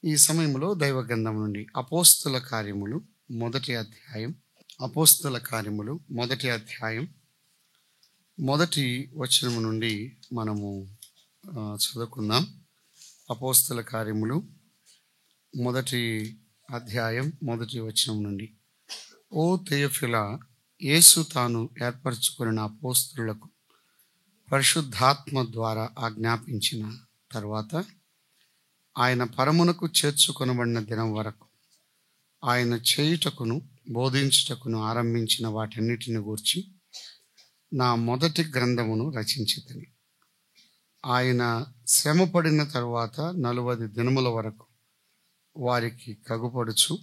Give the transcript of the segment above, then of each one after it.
ఈ సమయంలో దైవ గ్రంథం నుండి అపోస్తుల కార్యములు మొదటి అధ్యాయం, అపోస్తుల కార్యములు మొదటి అధ్యాయం మొదటి వచనము నుండి మనము చదువుకుందాం. అపోస్తుల కార్యములు మొదటి అధ్యాయం మొదటి వచనం నుండి. ఓ తెయోఫిలా, యేసు తాను ఏర్పరచుకున్న అపోస్తులకు పరిశుద్ధాత్మ ద్వారా ఆజ్ఞాపించిన తర్వాత ఆయన పరమునకు చేర్చుకొనబడిన దినం వరకు ఆయన చేయుటకును బోధించుటకును ఆరంభించిన వాటన్నిటిని గూర్చి నా మొదటి గ్రంథమును రచించితిని. ఆయన శ్రమపడిన తరువాత 40 దినముల వరకు వారికి కగుపడుచు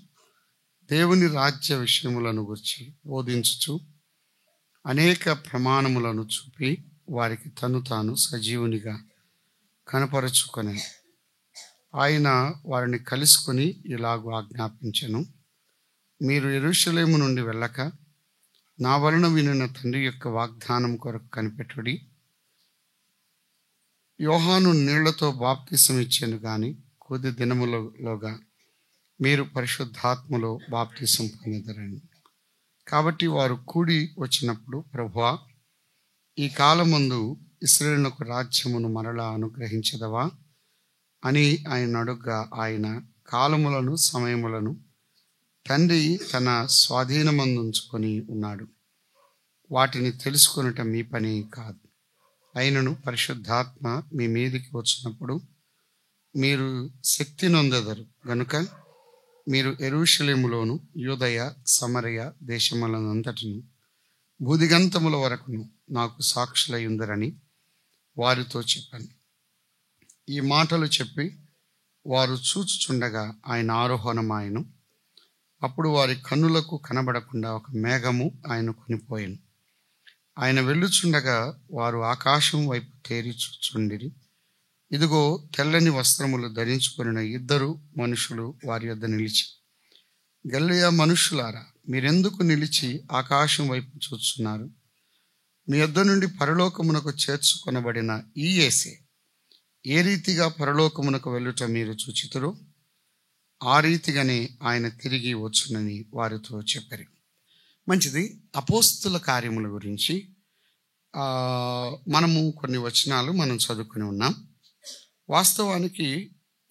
దేవుని రాజ్య విషయములను గురించి బోధించుచు అనేక ప్రమాణములను చూపి వారికి తను తాను సజీవునిగా కనపరుచుకొని ఆయన వారిని కలుసుకొని ఇలాగూ ఆజ్ఞాపించెను. మీరు యెరూషలేము నుండి వెళ్ళక నా వలన వినిన తండ్రి యొక్క వాగ్దానం కొరకు కనిపెట్టుడి. యోహాను నీళ్లతో బాప్తిసం ఇచ్చాను గాని కొద్ది దినములలోగా మీరు పరిశుద్ధాత్మలో బాప్తిసం పొందెదరని. కాబట్టి వారు కూడి వచ్చినప్పుడు, ప్రభువా, ఈ కాలమందు ఇశ్రాయేలునకు రాజ్యమును మరలా అనుగ్రహించదవా అని ఆయన అడుగ్గా, ఆయన కాలములను సమయములను తండ్రి తన స్వాధీనమందుంచుకొని ఉన్నాడు. వాటిని తెలుసుకొనుట మీ పని కాదు. అయినను పరిశుద్ధాత్మ మీ మీదికి వచ్చినప్పుడు మీరు శక్తి నొందెదరు గనుక మీరు యెరూషలేములోను యూదయ సమరయ దేశములనంతటిను భూదిగంతముల వరకును నాకు సాక్షులయ్యుందరని వారితో చెప్పాను. ఈ మాటలు చెప్పి వారు చూచుచుండగా ఆయన ఆరోహణమాయెను. అప్పుడు వారి కన్నులకు కనబడకుండా ఒక మేఘము ఆయన కొనిపోయెను. ఆయన వెళ్ళుచుండగా వారు ఆకాశం వైపు తేరి చూచుచుండిరి. ఇదిగో, తెల్లని వస్త్రములు ధరించుకొనిన 2 మనుషులు వారి యొద్ద నిలిచి, గలిలయ మనుషులారా, మీరెందుకు నిలిచి ఆకాశం వైపు చూస్తున్నారు? మీ యొద్ద నుండి పరలోకమునకు చేర్చుకొనబడిన ఈ యేసే ఏ రీతిగా పరలోకమునకు వెళ్ళుట మీరు చూచితురో ఆ రీతిగానే ఆయన తిరిగి వచ్చునని వారితో చెప్పారు. మంచిది. అపోస్తుల కార్యముల గురించి మనము కొన్ని వచనాలు మనం చదువుకుని ఉన్నాం. వాస్తవానికి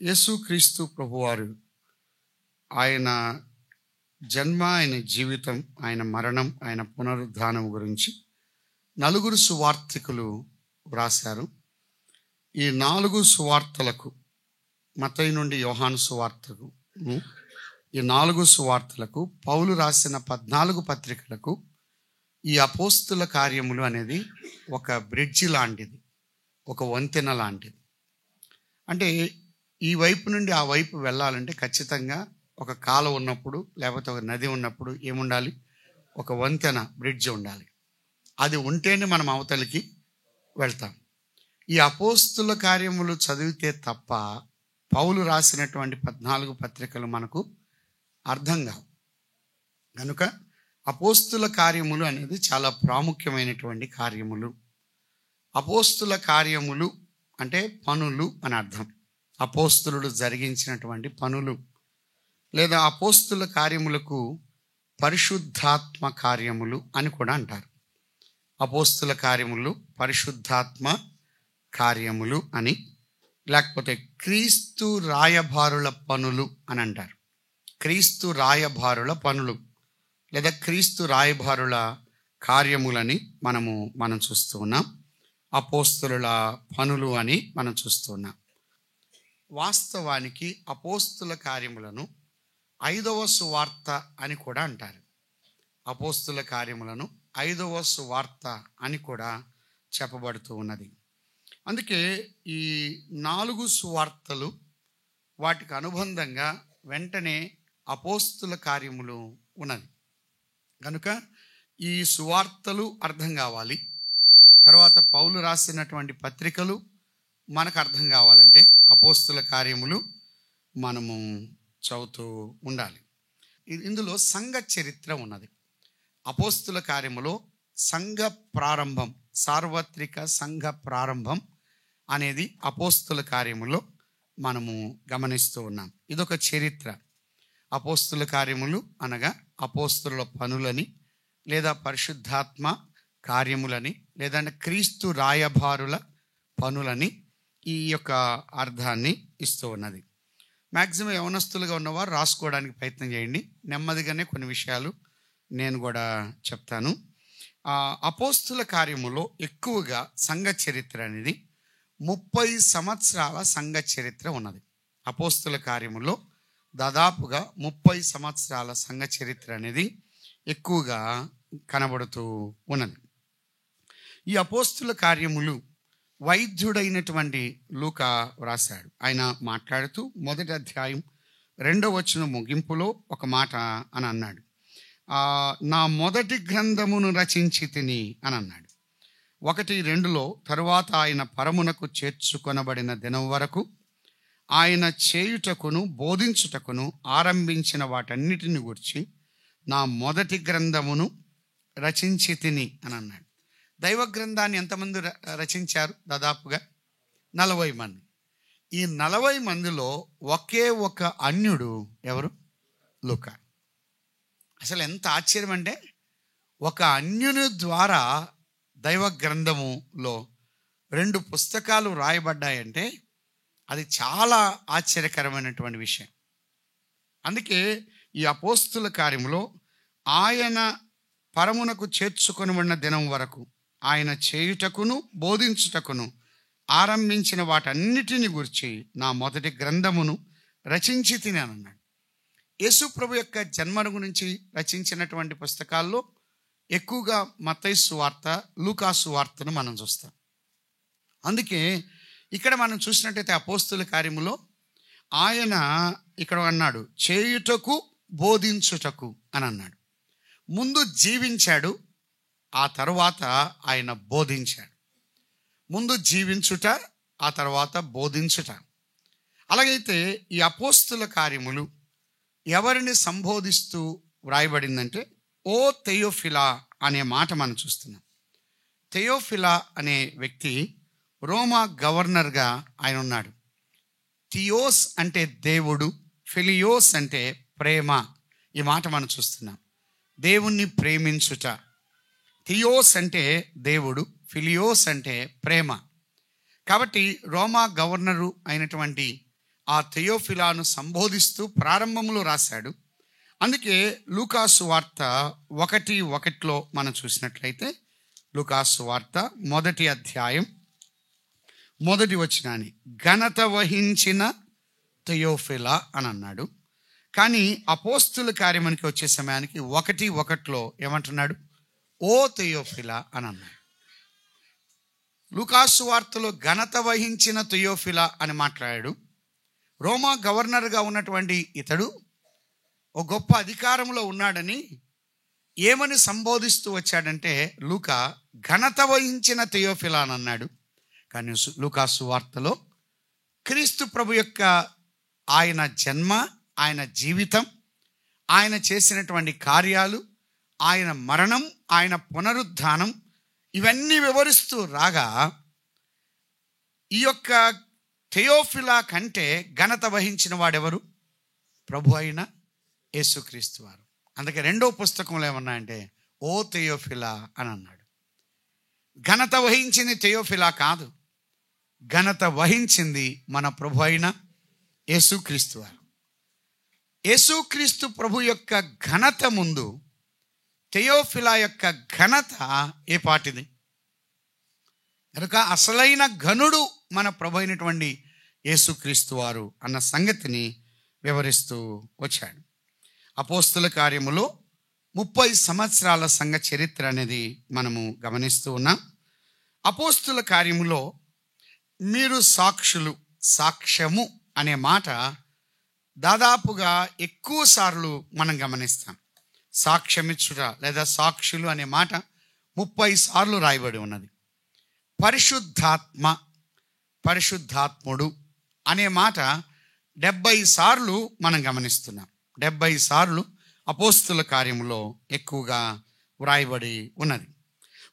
యేసుక్రీస్తు ప్రభువారు ఆయన జన్మ, ఆయన జీవితం, ఆయన మరణం, ఆయన పునరుద్ధానం గురించి 4 సువార్తికులు వ్రాశారు. ఈ 4 సువార్తలకు, మత్తయి నుండి యోహాను సువార్తకు, ఈ 4 సువార్తలకు, పౌలు రాసిన 14 పత్రికలకు ఈ అపోస్తుల కార్యములు అనేది ఒక బ్రిడ్జి లాంటిది, ఒక వంతెన లాంటిది. అంటే ఈ వైపు నుండి ఆ వైపు వెళ్ళాలంటే ఖచ్చితంగా ఒక కాలువ ఉన్నప్పుడు, లేకపోతే ఒక నది ఉన్నప్పుడు ఏముండాలి? ఒక వంతెన, బ్రిడ్జ్ ఉండాలి. అది ఉంటేనే మనం అవతలికి వెళ్తాం. ఈ అపోస్తుల కార్యములు చదివితే తప్ప పౌలు రాసినటువంటి 14 పత్రికలు మనకు అర్థం కావు. కనుక అపోస్తుల కార్యములు అనేది చాలా ప్రాముఖ్యమైనటువంటి కార్యములు. అపోస్తుల కార్యములు అంటే పనులు అని అర్థం. అపోస్తులు జరిగించినటువంటి పనులు, లేదా అపోస్తుల కార్యములకు పరిశుద్ధాత్మ కార్యములు అని కూడా అంటారు. అపోస్తుల కార్యములు పరిశుద్ధాత్మ కార్యములు అని, లేకపోతే క్రీస్తు రాయబారుల పనులు అని అంటారు. క్రీస్తు రాయబారుల పనులు లేదా క్రీస్తు రాయబారుల కార్యములని మనం చూస్తూ ఉన్నాం. అపోస్తుల పనులు అని మనం చూస్తూ ఉన్నాం. వాస్తవానికి అపోస్తుల కార్యములను 5వ సువార్త అని కూడా అంటారు. అపోస్తుల కార్యములను 5వ సువార్త అని కూడా చెప్పబడుతూ ఉన్నది. అందుకే ఈ 4 సువార్తలు, వాటికి అనుబంధంగా వెంటనే అపోస్తుల కార్యములు ఉన్నది. కనుక ఈ సువార్తలు అర్థం కావాలి, తర్వాత పౌలు రాసినటువంటి పత్రికలు మనకు అర్థం కావాలంటే అపోస్తుల కార్యములు మనము చదువుతూ ఉండాలి. ఇందులో సంఘ చరిత్ర ఉన్నది. అపోస్తుల కార్యములో సంఘ ప్రారంభం, సార్వత్రిక సంఘ ప్రారంభం అనేది అపోస్తుల కార్యములో మనము గమనిస్తూ ఉన్నాం. ఇదొక చరిత్ర. అపోస్తుల కార్యములు అనగా అపోస్తుల పనులని, లేదా పరిశుద్ధాత్మ కార్యములని, లేదంటే క్రీస్తు రాయబారుల పనులని ఈ యొక్క అర్థాన్ని ఇస్తూ ఉన్నది. మ్యాక్సిమం యవనస్తులుగా ఉన్నవారు రాసుకోవడానికి ప్రయత్నం చేయండి. నెమ్మదిగానే కొన్ని విషయాలు నేను కూడా చెప్తాను. అపోస్తుల కార్యములో ఎక్కువగా సంఘ చరిత్ర అనేది 30 సంవత్సరాల సంఘ చరిత్ర ఉన్నది. అపోస్తుల కార్యములో దాదాపుగా 30 సంవత్సరాల సంఘ చరిత్ర అనేది ఎక్కువగా కనబడుతూ ఉన్నది. ఈ అపోస్తుల కార్యములు వైద్యుడైనటువంటి లూకా వ్రాసాడు. ఆయన మాట్లాడుతూ మొదటి అధ్యాయం 2వ వచనం ముగింపులో ఒక మాట అని అన్నాడు. నా మొదటి గ్రంథమును రచించి తిని అని అన్నాడు. 1:2లో తరువాత ఆయన పరమునకు చేర్చుకొనబడిన దినం వరకు ఆయన చేయుటకును బోధించుటకును ఆరంభించిన వాటన్నిటిని గురించి నా మొదటి గ్రంథమును రచించి తిని అని అన్నాడు. దైవ గ్రంథాన్ని ఎంతమంది రచించారు? దాదాపుగా 40 మంది. ఈ 40 మందిలో ఒకే ఒక అన్యుడు ఎవరు? లూకా. అసలు ఎంత ఆశ్చర్యం అంటే, ఒక అన్యుని ద్వారా దైవ గ్రంథములో 2 పుస్తకాలు రాయబడ్డాయంటే అది చాలా ఆశ్చర్యకరమైనటువంటి విషయం. అందుకే ఈ అపోస్తుల కార్యములో ఆయన పరమునకు చేర్చుకొనబడిన దినం వరకు ఆయన చేయుటకును బోధించుటకును ఆరంభించిన వాటన్నిటిని గురించి నా మొదటి గ్రంథమును రచించి తిని అని అన్నాడు. యేసు ప్రభు యొక్క జన్మను గురించి రచించినటువంటి పుస్తకాల్లో ఎక్కువగా మత్తయి సువార్త, లూకా సువార్తను మనం చూస్తాం. అందుకే ఇక్కడ మనం చూసినట్టయితే అపోస్తుల కార్యములో ఆయన ఇక్కడ అన్నాడు చేయుటకు బోధించుటకు అని అన్నాడు. ముందు జీవించాడు, ఆ తర్వాత ఆయన బోధించాడు. ముందు జీవించుట, ఆ తర్వాత బోధించుట. అలాగైతే ఈ అపోస్తుల కార్యములు ఎవరిని సంబోధిస్తూ వ్రాయబడిందంటే ఓ థెయోఫిలా అనే మాట మనం చూస్తున్నాం. థెయోఫిలా అనే వ్యక్తి రోమా గవర్నర్గా ఆయన ఉన్నాడు. థియోస్ అంటే దేవుడు, ఫిలియోస్ అంటే ప్రేమ. ఈ మాట మనం చూస్తున్నాం. దేవుణ్ణి ప్రేమించుట. థియోస్ అంటే దేవుడు, ఫిలియోస్ అంటే ప్రేమ. కాబట్టి రోమా గవర్నరు అయినటువంటి ఆ థెయోఫిలాను సంబోధిస్తూ ప్రారంభంలో రాశాడు. అందుకే లూకాసు వార్త 1:1లో మనం చూసినట్లయితే లూకాసు వార్త 1వ అధ్యాయం 1వ వచనాన్ని ఘనత వహించిన థెయోఫిలా అని అన్నాడు. కానీ అపోస్తుల కార్యమునికి వచ్చే సమయానికి 1:1లో ఏమంటున్నాడు? ఓ థెయోఫిలా అని అన్నాడు. లూకాసు వార్తలో ఘనత వహించిన థెయోఫిలా అని మాట్లాడాడు. రోమా గవర్నర్గా ఉన్నటువంటి ఇతడు ఒక గొప్ప అధికారంలో ఉన్నాడని ఏమని సంబోధిస్తూ వచ్చాడంటే లూకా ఘనత వహించిన థెయోఫిలా అని అన్నాడు. కానీ లూకాసు వార్తలో క్రీస్తు ప్రభు యొక్క ఆయన జన్మ, ఆయన జీవితం, ఆయన చేసినటువంటి కార్యాలు, ఆయన మరణం, ఆయన పునరుద్ధానం ఇవన్నీ వివరిస్తూ రాగా ఈ యొక్క థెయోఫిలా కంటే ఘనత వహించిన వాడెవరు? ప్రభు అయిన యేసుక్రీస్తు వారు. అందుకే 2వ పుస్తకంలో ఏమన్నా అంటే ఓ థెయోఫిలా అని అన్నాడు. ఘనత వహించింది థెయోఫిలా కాదు, ఘనత వహించింది మన ప్రభు అయిన యేసుక్రీస్తు వారు. యేసుక్రీస్తు ప్రభు యొక్క ఘనత ముందు థెయోఫిలా యొక్క ఘనత ఏ పాటిది? కనుక అసలైన ఘనుడు మన ప్రభు అయినటువంటి యేసుక్రీస్తు వారు అన్న సంగతిని వివరిస్తూ వచ్చాడు. అపోస్తుల కార్యములో 30 సంవత్సరాల సంఘ చరిత్ర అనేది మనము గమనిస్తూ ఉన్నాం. అపోస్తుల కార్యములో మీరు సాక్షులు, సాక్ష్యము అనే మాట దాదాపుగా ఎక్కువ సార్లు మనం గమనిస్తాం. సాక్ష్యమిచ్చుట లేదా సాక్షులు అనే మాట 30 సార్లు రాయబడి ఉన్నది. పరిశుద్ధాత్మ, పరిశుద్ధాత్ముడు అనే మాట 70 సార్లు మనం గమనిస్తున్నాం. 70 సార్లు అపోస్తుల కార్యములో ఎక్కువగా వ్రాయబడి ఉన్నది.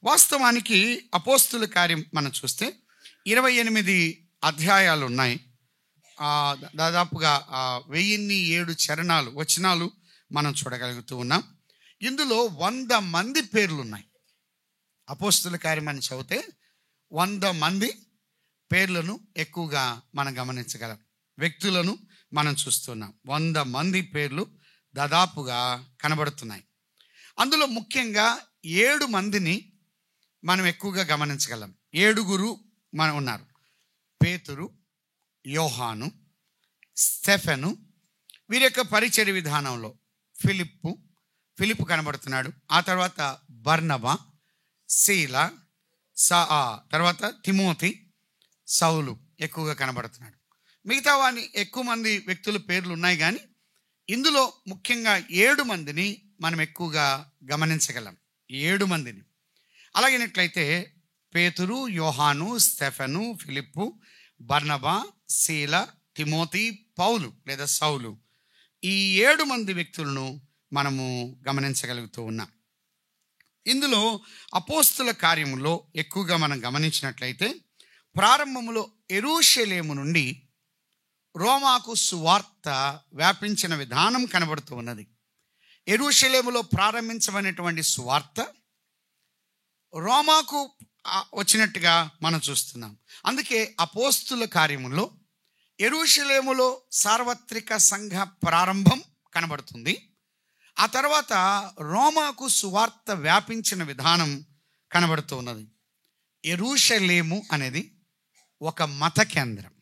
వాస్తవానికి అపోస్తుల కార్యం మనం చూస్తే 28 అధ్యాయాలు ఉన్నాయి. దాదాపుగా 1007 చరణాలు వచనాలు మనం చూడగలుగుతూ ఉన్నాం. ఇందులో 100 మంది పేర్లు ఉన్నాయి. అపోస్తుల కార్యమని చదివితే 100 మంది పేర్లను ఎక్కువగా మనం గమనించగలం. వ్యక్తులను మనం చూస్తున్నాం. 100 మంది పేర్లు దాదాపుగా కనబడుతున్నాయి. అందులో ముఖ్యంగా 7 మందిని మనం ఎక్కువగా గమనించగలం. 7 మనం ఉన్నారు. పేతురు, యోహాను, స్టెఫెను. వీరి యొక్క పరిచర్య విధానంలో ఫిలిప్పు కనబడుతున్నాడు. ఆ తర్వాత బర్నబా, సీలా, తర్వాత తిమోతి, సౌలు ఎక్కువగా కనబడుతున్నాడు. మిగతా వాని ఎక్కువ మంది వ్యక్తుల పేర్లు ఉన్నాయి, కానీ ఇందులో ముఖ్యంగా 7 మందిని మనం ఎక్కువగా గమనించగలం. 7 మందిని. అలాగైనట్లయితే పేతురు, యోహాను, స్టెఫెను, ఫిలిప్పు, బర్నబా, సీల, తిమోతి, పౌలు లేదా సౌలు, ఈ 7 మంది వ్యక్తులను మనము గమనించగలుగుతూ ఉన్నాం. ఇందులో అపోస్తుల కార్యములో ఎక్కువగా మనం గమనించినట్లయితే ప్రారంభంలో యెరూషలేము నుండి రోమాకు సువార్త వ్యాపించిన విధానం కనబడుతూ ఉన్నది. యెరూషలేములో ప్రారంభించబడినటువంటి సువార్త రోమాకు వచ్చినట్టుగా మనం చూస్తున్నాం. అందుకే అపోస్తుల కార్యములో యెరూషలేములో సార్వత్రిక సంఘ ప్రారంభం కనబడుతుంది. ఆ తర్వాత రోమాకు సువార్త వ్యాపించిన విధానం కనబడుతూ ఉన్నది. యెరూషలేము అనేది ఒక మత కేంద్రం.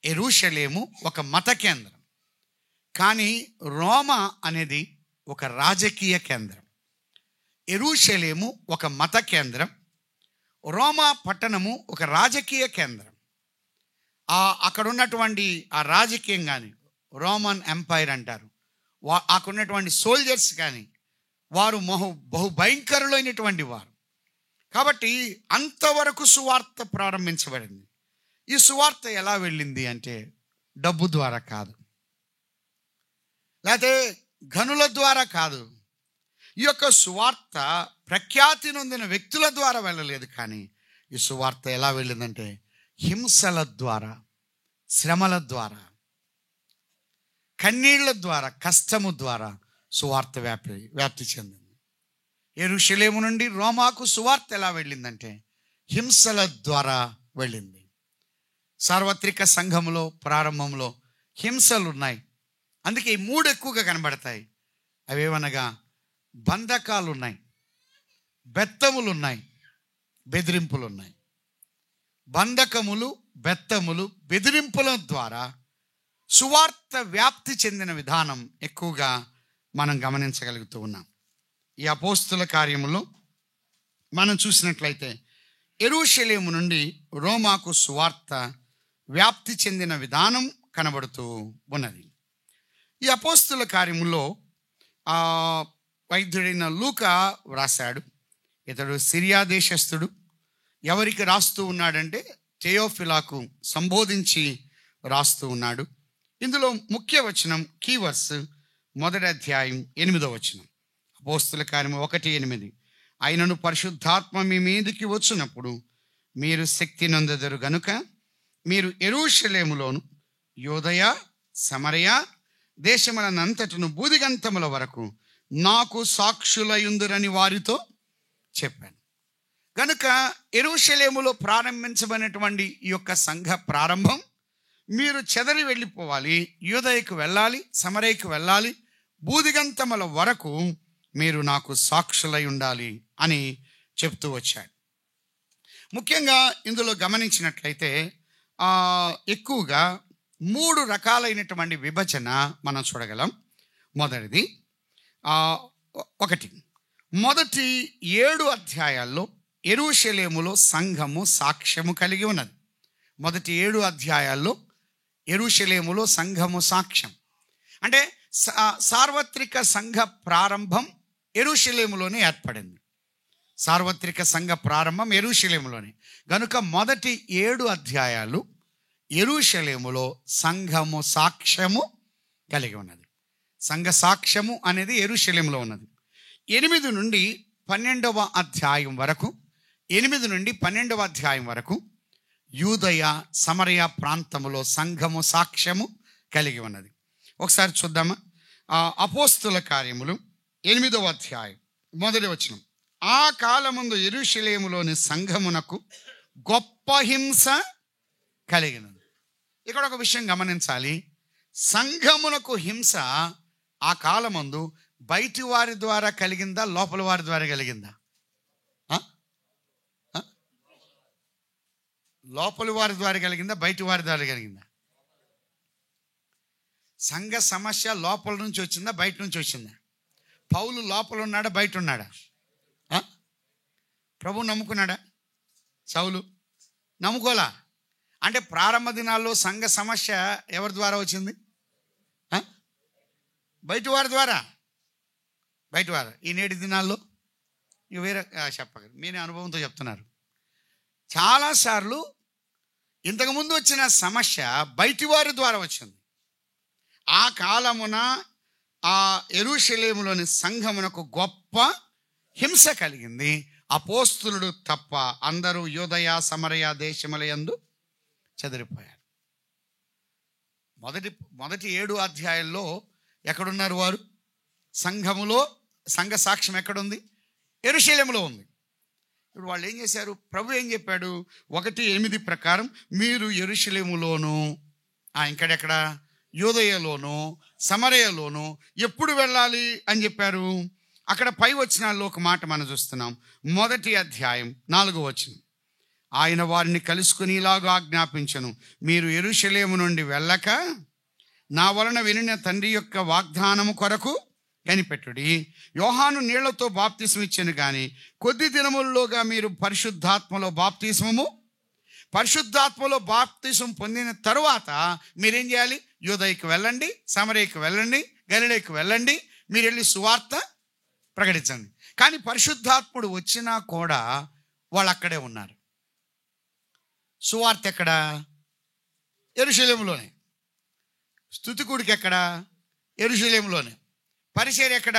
యెరూషలేము ఒక మత కేంద్రం, కానీ రోమా అనేది ఒక రాజకీయ కేంద్రం. యెరూషలేము ఒక మత కేంద్రం, రోమా పట్టణము ఒక రాజకీయ కేంద్రం. అక్కడ ఉన్నటువంటి ఆ రాజకీయం కానీ, రోమన్ ఎంపైర్ అంటారు, అక్కడ ఉన్నటువంటి సోల్జర్స్ కానీ వారు బహు భయంకరులైనటువంటి వారు. కాబట్టి అంతవరకు సువార్త ప్రారంభించబడింది. ఈ సువార్త ఎలా వెళ్ళింది అంటే డబ్బు ద్వారా కాదు, లేకపోతే ఘనుల ద్వారా కాదు. ఈ యొక్క సువార్త ప్రఖ్యాతి నొందిన వ్యక్తుల ద్వారా వెళ్ళలేదు, కానీ ఈ సువార్త ఎలా వెళ్ళిందంటే హింసల ద్వారా, శ్రమల ద్వారా, కన్నీళ్ల ద్వారా, కష్టము ద్వారా సువార్త వ్యాప్తి చెందింది. యెరూషలేము నుండి రోమాకు సువార్త ఎలా వెళ్ళిందంటే హింసల ద్వారా వెళ్ళింది. సార్వత్రిక సంఘములో ప్రారంభంలో హింసలు ఉన్నాయి. అందుకే ఈ 3 ఎక్కువగా కనబడతాయి. అవేమనగా బంధకాలు ఉన్నాయి, బెత్తములు ఉన్నాయి, బెదిరింపులు ఉన్నాయి. బంధకములు, బెత్తములు, బెదిరింపుల ద్వారా సువార్త వ్యాప్తి చెందిన విధానం ఎక్కువగా మనం గమనించగలుగుతూ ఉన్నాం. ఈ అపోస్తుల కార్యములో మనం చూసినట్లయితే యెరూషలేము నుండి రోమాకు సువార్త వ్యాప్తి చెందిన విధానం కనబడుతూ ఉన్నది. ఈ అపోస్తుల కార్యములో వైద్యుడైన లూకా వ్రాసాడు. ఇతడు సిరియా దేశస్థుడు. ఎవరికి రాస్తూ ఉన్నాడంటే థెయోఫిలాకు సంబోధించి రాస్తూ ఉన్నాడు. ఇందులో ముఖ్య వచనం, కీవర్స్, 1వ అధ్యాయం 8వ వచనం. అపోస్తుల కార్యము 1:8. అయినను పరిశుద్ధాత్మ మీ మీదికి వచ్చినప్పుడు మీరు శక్తి నొందెదరు గనుక మీరు యెరూషలేములోను యూదయ, సమరయ దేశములనంతటను బూదిగంతముల వరకు నాకు సాక్షులయుందురని వారితో చెప్పాను. కనుక యెరూషలేములో ప్రారంభించబడినటువంటి ఈ యొక్క సంఘ ప్రారంభం మీరు చెదరి వెళ్ళిపోవాలి, యూదయకు వెళ్ళాలి, సమరయకు వెళ్ళాలి, బూదిగంతముల వరకు మీరు నాకు సాక్షులై ఉండాలి అని చెప్తూ వచ్చాడు. ముఖ్యంగా ఇందులో గమనించినట్లయితే ఎక్కువగా 3 రకాలైనటువంటి విభజన మనం చూడగలం. మొదటిది, మొదటి 7 అధ్యాయాల్లో యెరూషలేములో సంఘము సాక్ష్యము కలిగి ఉన్నది. మొదటి 7 అధ్యాయాల్లో యెరూషలేములో సంఘము సాక్ష్యం అంటే సార్వత్రిక సంఘ ప్రారంభం యెరూషలేములోనే ఏర్పడింది. సార్వత్రిక సంఘ ప్రారంభం యెరూషలేములోనే. కనుక మొదటి 7 అధ్యాయాలు యెరూషలేములో సంఘము సాక్ష్యము కలిగి ఉన్నది. సంఘ సాక్ష్యము అనేది యెరూషలేములో ఉన్నది. 8 నుండి 12వ అధ్యాయం వరకు 8 నుండి 12వ అధ్యాయం వరకు యూదయ సమరయ ప్రాంతములో సంఘము సాక్ష్యము కలిగి ఉన్నది. ఒకసారి చూద్దామా? అపోస్తుల కార్యములు 8వ అధ్యాయం 1వ వచనం. ఆ కాలమందు యెరూషలేములోని సంఘమునకు గొప్ప హింస కలిగినది. ఇక్కడ ఒక విషయం గమనించాలి. సంఘమునకు హింస ఆ కాలమందు బయటి వారి ద్వారా కలిగిందా, లోపల వారి ద్వారా కలిగిందా? లోపలి వారి ద్వారా కలిగిందా, బయటి వారి ద్వారా కలిగిందా? సంఘ సమస్య లోపల నుంచి వచ్చిందా, బయట నుంచి వచ్చిందా? పౌలు లోపల ఉన్నాడా, బయట ఉన్నాడా? ప్రభు నమ్ముకున్నాడా? సౌలు నమ్ముకోలా. అంటే ప్రారంభ దినాల్లో సంఘ సమస్య ఎవరి ద్వారా వచ్చింది? బయట వారి ద్వారా. బయట వారు. ఈ నేటి దినాల్లో ఇవి వేరే చెప్పగలరు, మీరే అనుభవంతో చెప్తున్నారు. చాలాసార్లు ఇంతకుముందు వచ్చిన సమస్య బయటి వారి ద్వారా వచ్చింది. ఆ కాలమున ఆ యెరూషలేములోని సంఘమునకు గొప్ప హింస కలిగింది. అపోస్తులుడు తప్ప అందరూ యూదయ సమరయ దేశములయందు చెదిరిపోయారు. మొదటి 7 అధ్యాయాల్లో ఎక్కడున్నారు వారు? సంఘములో. సంఘ సాక్ష్యం ఎక్కడుంది? యెరూషలేములో ఉంది. ఇప్పుడు వాళ్ళు ఏం చేశారు? ప్రభు ఏం చెప్పాడు? 1:8 ప్రకారం మీరు యెరూషలేములోను, ఇంకడెక్కడ, యూదయలోను సమరయలోను ఎప్పుడు వెళ్ళాలి అని చెప్పారు. అక్కడ పై వచనాల్లో ఒక మాట మనం చూస్తున్నాం. 1వ అధ్యాయం 4వ వచనం. ఆయన వారిని కలుసుకుని ఇలాగ ఆజ్ఞాపించను, మీరు యెరూషలేము నుండి వెళ్ళక నా వలన వినిన తండ్రి యొక్క వాగ్దానము కొరకు కనిపెట్టుడి. యోహాను నీళ్లతో బాప్తిస్మం ఇచ్చాను, కానీ కొద్ది దినముల్లోగా మీరు పరిశుద్ధాత్మలో బాప్తిస్మం పొందిన తరువాత మీరేం చేయాలి? యూదయకు వెళ్ళండి, సమరయకు వెళ్ళండి, గలిలయకు వెళ్ళండి, మీరు వెళ్ళి సువార్త ప్రకటించండి. కానీ పరిశుద్ధాత్ముడు వచ్చినా కూడా వాళ్ళు అక్కడే ఉన్నారు. సువార్త ఎక్కడ? యెరూషలేములోనే. స్తుతికుడికి ఎక్కడ? యెరూషలేములోనే. పరిచర్య ఎక్కడ?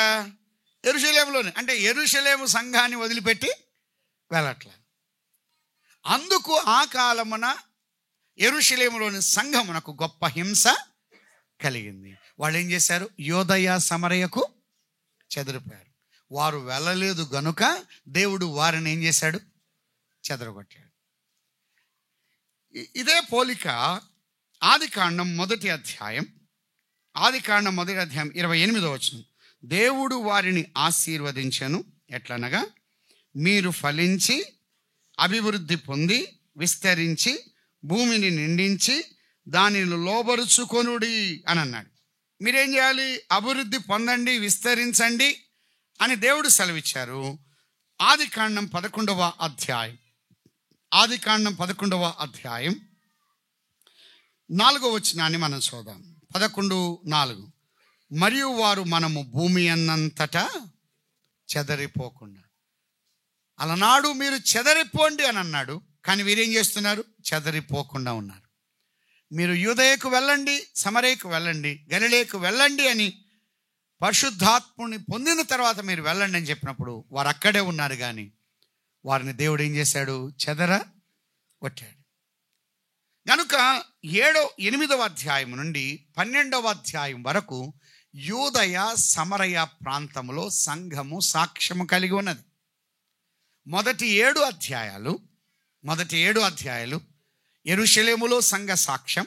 యెరూషలేములోనే. అంటే యెరూషలేము సంఘాన్ని వదిలిపెట్టి వెళ్ళట్లే. అందుకు ఆ కాలమున యెరూషలేములోని సంఘమునకు గొప్ప హింస కలిగింది. వాళ్ళు ఏం చేశారు? యూదయ సమరయకు చెదిరిపోయారు. వారు వెళ్ళలేదు గనుక దేవుడు వారిని ఏం చేశాడు? చెదరగొట్టాడు. ఇదే పోలిక ఆదికాండం 1వ అధ్యాయం 28వ వచనం. దేవుడు వారిని ఆశీర్వదించెను, ఎట్లనగా మీరు ఫలించి అభివృద్ధి పొంది విస్తరించి భూమిని నిండించి దానిని లోబరుచుకొనుడి అని అన్నాడు. మీరేం చేయాలి? అభివృద్ధి పొందండి, విస్తరించండి అని దేవుడు సెలవిచ్చారు. ఆదికాండం 11వ అధ్యాయం 4వ వచనాన్ని మనం చూద్దాం. 11:4. మరియు వారు మనము భూమి అన్నంతటా చెదరిపోకుండా. అలనాడు మీరు చెదరిపోండి అని అన్నాడు, కానీ వీరేం చేస్తున్నారు? చెదరిపోకుండా ఉన్నారు. మీరు యూదయకు వెళ్ళండి, సమరయకు వెళ్ళండి, గలిలయకు వెళ్ళండి అని పరిశుద్ధాత్ముని పొందిన తర్వాత మీరు వెళ్ళండి అని చెప్పినప్పుడు వారు అక్కడే ఉన్నారు, కానీ వారిని దేవుడు ఏం చేశాడు? చెదరగొట్టాడు. కనుక 8వ అధ్యాయం నుండి 12వ అధ్యాయం వరకు యూదయ సమరయ ప్రాంతంలో సంఘము సాక్ష్యము కలిగి ఉన్నది. మొదటి 7 అధ్యాయాలు యెరూషలేములో సంఘ సాక్ష్యం.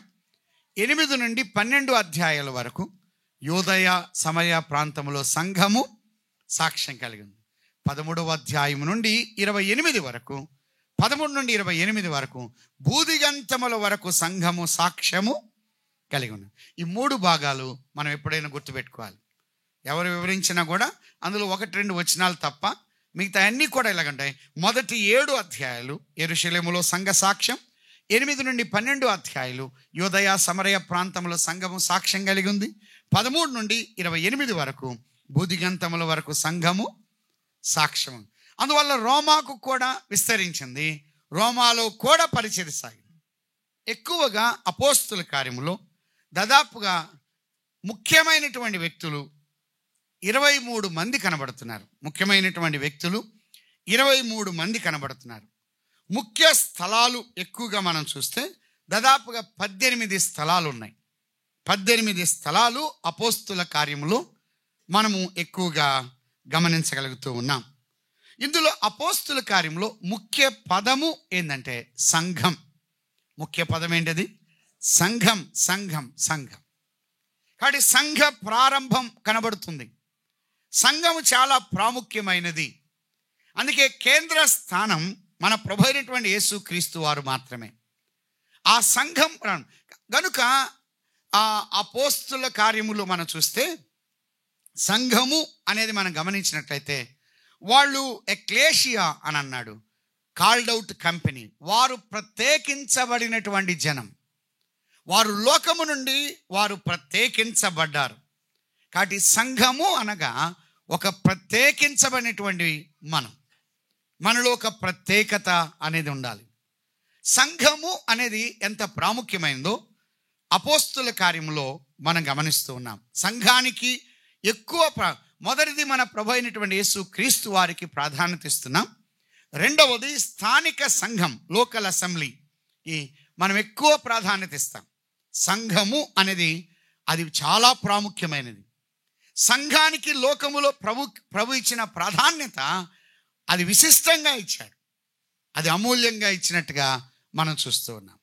8 నుండి 12 అధ్యాయాల వరకు యూదయ సమరయ ప్రాంతంలో సంఘము సాక్ష్యం కలిగి ఉంది. 13వ అధ్యాయం నుండి 28 వరకు, 13 నుండి 28 వరకు బూదిగంతముల వరకు సంఘము సాక్ష్యము కలిగి ఉన్నది. ఈ 3 భాగాలు మనం ఎప్పుడైనా గుర్తుపెట్టుకోవాలి. ఎవరు వివరించినా కూడా అందులో 1-2 వచనాలు తప్ప మిగతా అన్నీ కూడా ఇలాగంటాయి. మొదటి 7 అధ్యాయాలు యెరూషలేములో సంఘ సాక్ష్యం, 8 నుండి 12 అధ్యాయాలు యూదయ సమరయ ప్రాంతంలో సంఘము సాక్ష్యం కలిగి ఉంది. 13 నుండి 28 వరకు బూదిగంతముల వరకు సంఘము సాక్ష్యం. అందువల్ల రోమాకు కూడా విస్తరించింది, రోమాలో కూడా పరిచర్య సాగింది. ఎక్కువగా అపోస్తుల కార్యములో దాదాపుగా ముఖ్యమైనటువంటి వ్యక్తులు 23 మంది కనబడుతున్నారు. ముఖ్యమైనటువంటి వ్యక్తులు 23 మంది కనబడుతున్నారు. ముఖ్య స్థలాలు ఎక్కువగా మనం చూస్తే దాదాపుగా 18 స్థలాలు ఉన్నాయి. 18 స్థలాలు అపోస్తుల కార్యములో మనము ఎక్కువగా గమనించగలుగుతూ ఉన్నాం. ఇందులో అపోస్తుల కార్యంలో ముఖ్య పదము ఏంటంటే సంఘం. ముఖ్య పదం ఏంటది? సంఘం, సంఘం, సంఘం. కాబట్టి సంఘ ప్రారంభం కనబడుతుంది. సంఘము చాలా ప్రాముఖ్యమైనది. అందుకే కేంద్ర స్థానం మన ప్రభు అయినటువంటి యేసుక్రీస్తు వారు మాత్రమే. ఆ సంఘం గనుక ఆ అపోస్తుల కార్యములు మనం చూస్తే సంఘము అనేది మనం గమనించినట్లయితే వాళ్ళు ఎక్లేషియా అని అన్నాడు, కాల్డ్ అవుట్ కంపెనీ. వారు ప్రత్యేకించబడినటువంటి జనం, వారు లోకము నుండి వారు ప్రత్యేకించబడ్డారు. కాబట్టి సంఘము అనగా ఒక ప్రత్యేకించబడినటువంటి మనలో ఒక ప్రత్యేకత అనేది ఉండాలి. సంఘము అనేది ఎంత ప్రాముఖ్యమైనదో అపోస్తుల కార్యములో మనం గమనిస్తూ ఉన్నాం. సంఘానికి ఎక్కువ మొదటిది మన ప్రభు అయినటువంటి యేసు క్రీస్తు వారికి ప్రాధాన్యత ఇస్తున్నాం. రెండవది స్థానిక సంఘం, లోకల్ అసెంబ్లీకి మనం ఎక్కువ ప్రాధాన్యత ఇస్తాం. సంఘము అనేది అది చాలా ప్రాముఖ్యమైనది. సంఘానికి లోకములో ప్రభు ఇచ్చిన ప్రాధాన్యత అది విశిష్టంగా ఇచ్చాడు, అది అమూల్యంగా ఇచ్చినట్టుగా మనం చూస్తూ ఉన్నాం.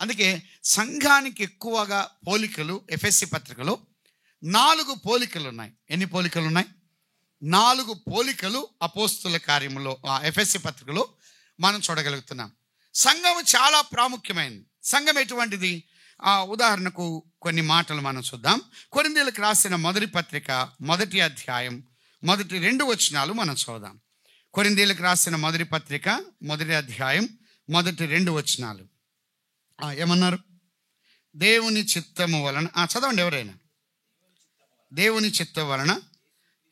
అందుకే సంఘానికి ఎక్కువగా పోలికలు ఎఫెసీ పత్రికలో 4 పోలికలు ఉన్నాయి. ఎన్ని పోలికలు ఉన్నాయి? 4 పోలికలు అపోస్తుల కార్యములో ఎఫెసీ పత్రికలో మనం చూడగలుగుతున్నాం. సంఘం చాలా ప్రాముఖ్యమైనది. సంఘం ఎటువంటిది? ఉదాహరణకు కొన్ని మాటలు మనం చూద్దాం. కొరింథీయులకు రాసిన మొదటి పత్రిక 1వ అధ్యాయం 1-2 వచనాలు మనం చూద్దాం. కొరింథీయులకు రాసిన మొదటి పత్రిక 1వ అధ్యాయం 1-2 వచనాలు ఏమన్నారు? దేవుని చిత్తము వలన చదవండి ఎవరైనా. దేవుని చిత్తం వలన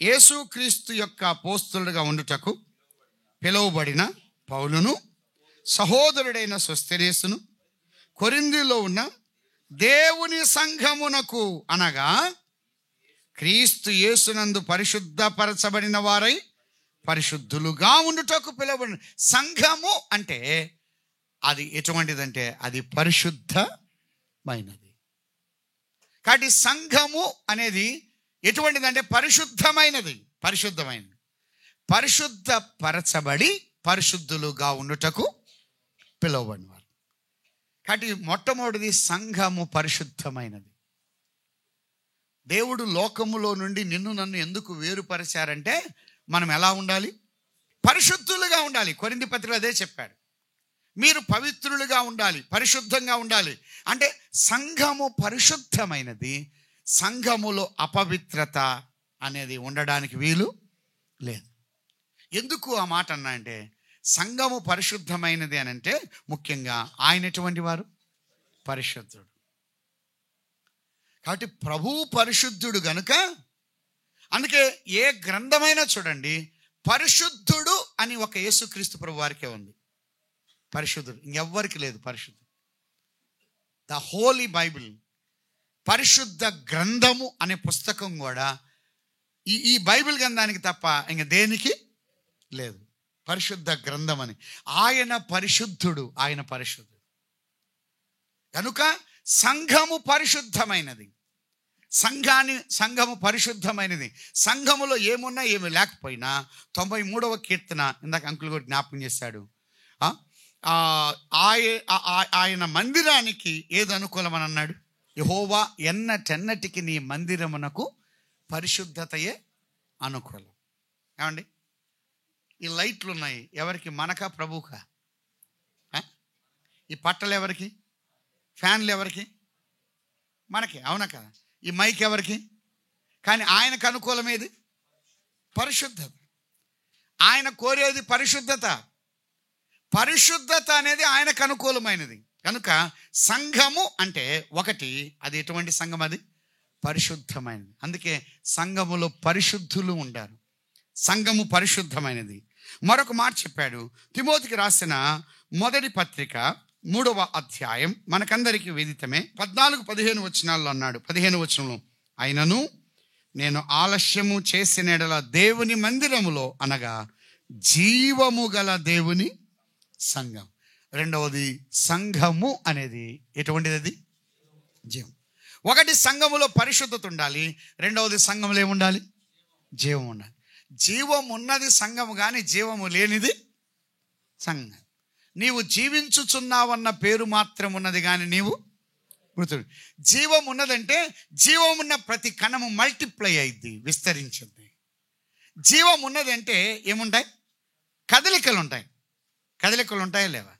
యేసుక్రీస్తు యొక్క అపోస్తలుడుగా ఉండుటకు పిలువబడిన పౌలును, సహోదరుడైన సోస్తెనేసును, కొరింథీలో ఉన్న దేవుని సంఘమునకు అనగా క్రీస్తు యేసునందు పరిశుద్ధపరచబడిన వారై పరిశుద్ధులుగా ఉండుటకు పిలువబడిన సంఘము అంటే అది ఎటువంటిదంటే అది పరిశుద్ధమైనది. కాబట్టి సంఘము అనేది ఎటువంటిదంటే పరిశుద్ధమైనది. పరిశుద్ధపరచబడి పరిశుద్ధులుగా ఉండుటకు పిలువబడినవారు. కాబట్టి మొట్టమొదటిది సంఘము పరిశుద్ధమైనది. దేవుడు లోకములో నుండి నిన్ను నన్ను ఎందుకు వేరుపరిచారంటే మనం ఎలా ఉండాలి? పరిశుద్ధులుగా ఉండాలి. కొరింథీ పత్రికలో అదే చెప్పాడు. మీరు పవిత్రులుగా ఉండాలి, పరిశుద్ధంగా ఉండాలి. అంటే సంఘము పరిశుద్ధమైనది. సంఘములో అపవిత్రత అనేది ఉండడానికి వీలు లేదు. ఎందుకు ఆ మాట అన్నా అంటే సంఘము పరిశుద్ధమైనది అని అంటే ముఖ్యంగా ఆయన ఎటువంటి వారు? పరిశుద్ధుడు. కాబట్టి ప్రభువు పరిశుద్ధుడు గనుక అందుకే ఏ గ్రంథమైనా చూడండి పరిశుద్ధుడు అని ఒక యేసుక్రీస్తు ప్రభు వారికే ఉంది. పరిశుద్ధుడు ఇంకెవ్వరికి లేదు. పరిశుద్ధుడు ద హోలీ బైబిల్, పరిశుద్ధ గ్రంథము అనే పుస్తకం కూడా ఈ బైబిల్ గ్రంథానికి తప్ప ఇంక దేనికి లేదు. పరిశుద్ధ గ్రంథం అని. ఆయన పరిశుద్ధుడు, ఆయన పరిశుద్ధుడు కనుక సంఘము పరిశుద్ధమైనది. సంఘము పరిశుద్ధమైనది. సంఘములో ఏమున్నా ఏమి లేకపోయినా 93వ కీర్తన ఇందాక అంకుల్ కూడా జ్ఞాపకం చేశాడు. ఆయన మందిరానికి ఏది అనుకూలమని అన్నాడు? యెహోవా ఎన్నటెన్నటికి నీ మందిరమునకు పరిశుద్ధతయే అనుకూలం. ఏమండి ఈ లైట్లు ఉన్నాయి ఎవరికి? మనకా ప్రభువుకా? ఈ పట్టలు ఎవరికి? ఫ్యాన్లు ఎవరికి? మనకి. అవునా కదా? ఈ మైక్ ఎవరికి? కానీ ఆయనకు అనుకూలమేది? పరిశుద్ధత. ఆయన కోరేది పరిశుద్ధత. పరిశుద్ధత అనేది ఆయనకు అనుకూలమైనది. కనుక సంఘము అంటే ఒకటి, అది ఎటువంటి సంఘం? అది పరిశుద్ధమైనది. అందుకే సంఘములో పరిశుద్ధులు ఉంటారు. సంఘము పరిశుద్ధమైనది. మరొక మాట చెప్పాడు తిమోతికి రాసిన మొదటి పత్రిక 3వ అధ్యాయం మనకందరికీ విదితమే 14-15 వచనాల్లో అన్నాడు. 15 వచనంలో అయినను నేను ఆలస్యము చేసిన ఎడల దేవుని మందిరములో అనగా జీవము గల దేవుని సంఘం. రెండవది సంఘము అనేది ఎటువంటిది? అది జీవం. ఒకటి సంఘములో పరిశుద్ధత ఉండాలి, రెండవది సంఘములో ఏముండాలి? జీవం ఉండాలి. జీవం ఉన్నది సంఘము కానీ జీవము లేనిది సంఘం. నీవు జీవించుచున్నావన్న పేరు మాత్రం ఉన్నది కానీ నీవు మృతుడు. జీవం ఉన్నదంటే జీవం ఉన్న ప్రతి కణము మల్టిప్లై అయింది, విస్తరించింది. జీవం ఉన్నదంటే ఏముంటాయి? కదలికలు ఉంటాయి. కదలికలు ఉంటాయా లేవా?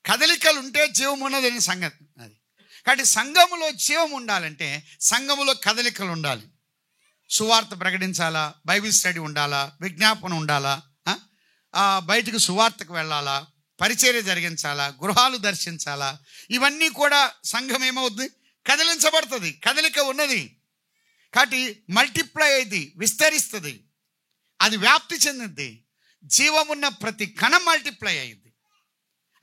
కదలికలు ఉంటే జీవం ఉన్నదని సంగతి అది. కాబట్టి సంఘములో జీవం ఉండాలంటే సంఘములో కదలికలు ఉండాలి. సువార్త ప్రకటించాలా, బైబిల్ స్టడీ ఉండాలా, విజ్ఞాపన ఉండాలా, బయటకు సువార్తకు వెళ్ళాలా, పరిచర్య జరిగించాలా, గృహాలు దర్శించాలా. ఇవన్నీ కూడా సంఘం ఏమవుద్ది? కదిలించబడుతుంది. కదలిక ఉన్నది కాబట్టి మల్టిప్లై అయింది, విస్తరిస్తుంది, అది వ్యాప్తి చెందింది. జీవమున్న ప్రతి కణం మల్టిప్లై అయింది.